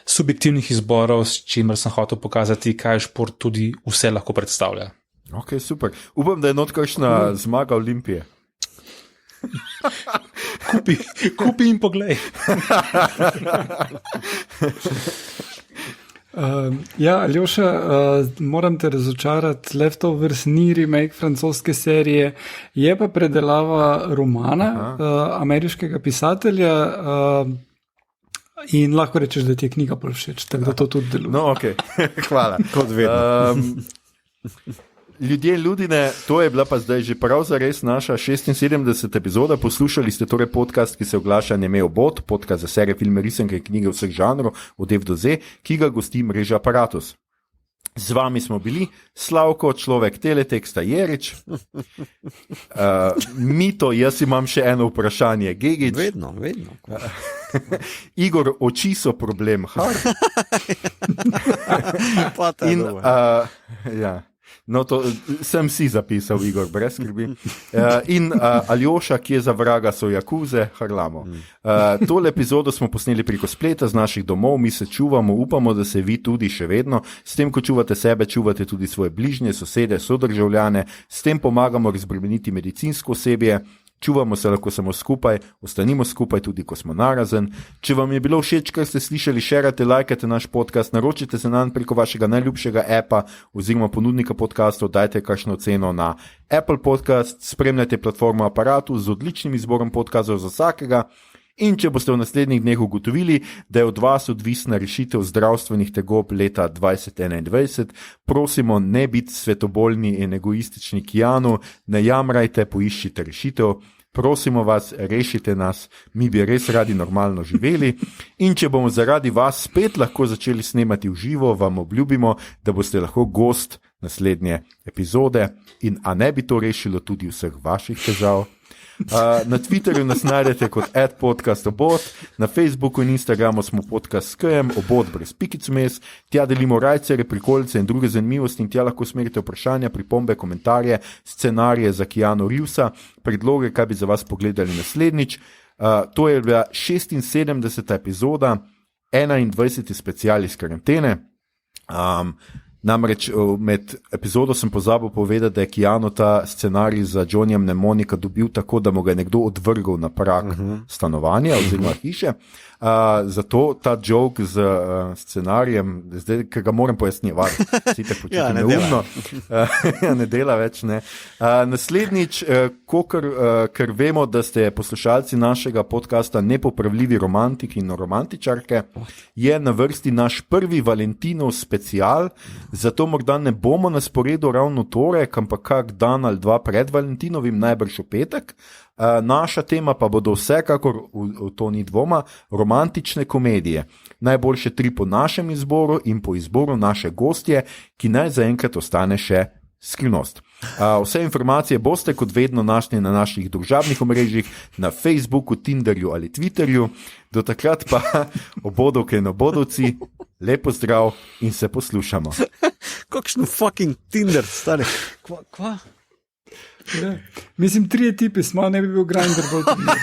subjektivnih izborov, s čimer sem hotel pokazati, kaj šport tudi vse lahko predstavlja. Ok, super. Upam, da je not kakšna zmaga Olimpije. Kupi in poglej. Ja, Aljoša, moram te razočarati, Leftovers ni remake francoske serije, je pa predelava romana ameriškega pisatelja In lahko rečeš, da ti je knjiga bolj všeč, tako da to tudi deluje. No, ok, hvala. Kot vedno. Ljudje, ljudine, to je bila pa zdaj že prav zares naša 76. epizoda. Poslušali ste torej podcast, ki se oglaša Neme obod, podcast za serije, filme, risanke in knjige vseh žanrov od F do Z, ki ga gosti mreža Aparatus. Z vami smo bili Slavko, človek teleteksta Jerič, Mito, jaz imam še eno vprašanje, Gegič. Vedno. Igor, oči so problem, in ja. No, to sem si zapisal, Igor, brez skrbi. In Aljoša, ki je za vraga, so jakuze, harlamo. Tole epizodo smo posneli preko spleta z naših domov, mi se čuvamo, upamo, da se vi tudi še vedno. S tem, ko čuvate sebe, čuvate tudi svoje bližnje, sosede, sodržavljane, s tem pomagamo razbremeniti medicinsko osebje. Čuvamo se lahko samo skupaj, ostanimo skupaj tudi, ko smo narazen. Če vam je bilo všeč, kar ste slišali, šerate, lajkate naš podcast, naročite se nanj preko vašega najljubšega appa oziroma ponudnika podcastov, dajte kakšno ceno na Apple Podcast, spremljate platformo Aparatus z odličnim izborom podcastov za vsakega. In če boste v naslednjih dneh ugotovili, da je od vas odvisna rešitev zdravstvenih tegob leta 2021, prosimo, ne biti svetoboljni in egoistični Kijanu, ne jamrajte, poiščite rešitev. Prosimo vas, rešite nas, mi bi res radi normalno živeli. In če bomo zaradi vas spet lahko začeli snemati v živo, vam obljubimo, da boste lahko gost naslednje epizode. In a ne bi to rešilo tudi vseh vaših težav? Na Twitterju nas najdete kot @podcastobot, na Facebooku in Instagramu smo podcast s K-jem, obot brez pikic vmes, tja delimo rajcere, prikolice in druge zanimivosti in tja lahko smerite vprašanja, pripombe, komentarje, scenarije za Keanu Reevesa, predloge, kaj bi za vas pogledali naslednjič. To je bila 76. epizoda, 21. special iz karantene. Namreč med epizodo sem pozabil povedati, da je Keanu ta scenarij za Johnnyjem Mnemonika dobil tako, da mu ga je nekdo odvrgel na prag stanovanja oziroma hiše. Zato ta joke z scenarijem, zdaj, ki ga moram pojasnjevati, si te počutim neumno. Ne dela več, ne. Naslednjič, ker vemo, da ste poslušalci našega podcasta nepopravljivi romantiki in romantičarke, je na vrsti naš prvi Valentinov special, zato morda ne bomo na sporedu ravno torek, ampak kak dan ali dva pred Valentinovim, najbrž v petek. Naša tema pa bodo vsekakor, v to ni dvoma, romantične komedije. Najboljše 3 po našem izboru in po izboru naše gostje, ki naj zaenkrat ostane še skrivnost. Vse informacije boste kot vedno našli na naših družabnih omrežjih, na Facebooku, Tinderju ali Twitterju. Do takrat pa obodovke in obodovci, lepo zdrav in se poslušamo. Kakšno fucking Tinder, stari. Kva? Ja. Mislim, 3 tipi smo, ne bi bil Grindr bolj primeren.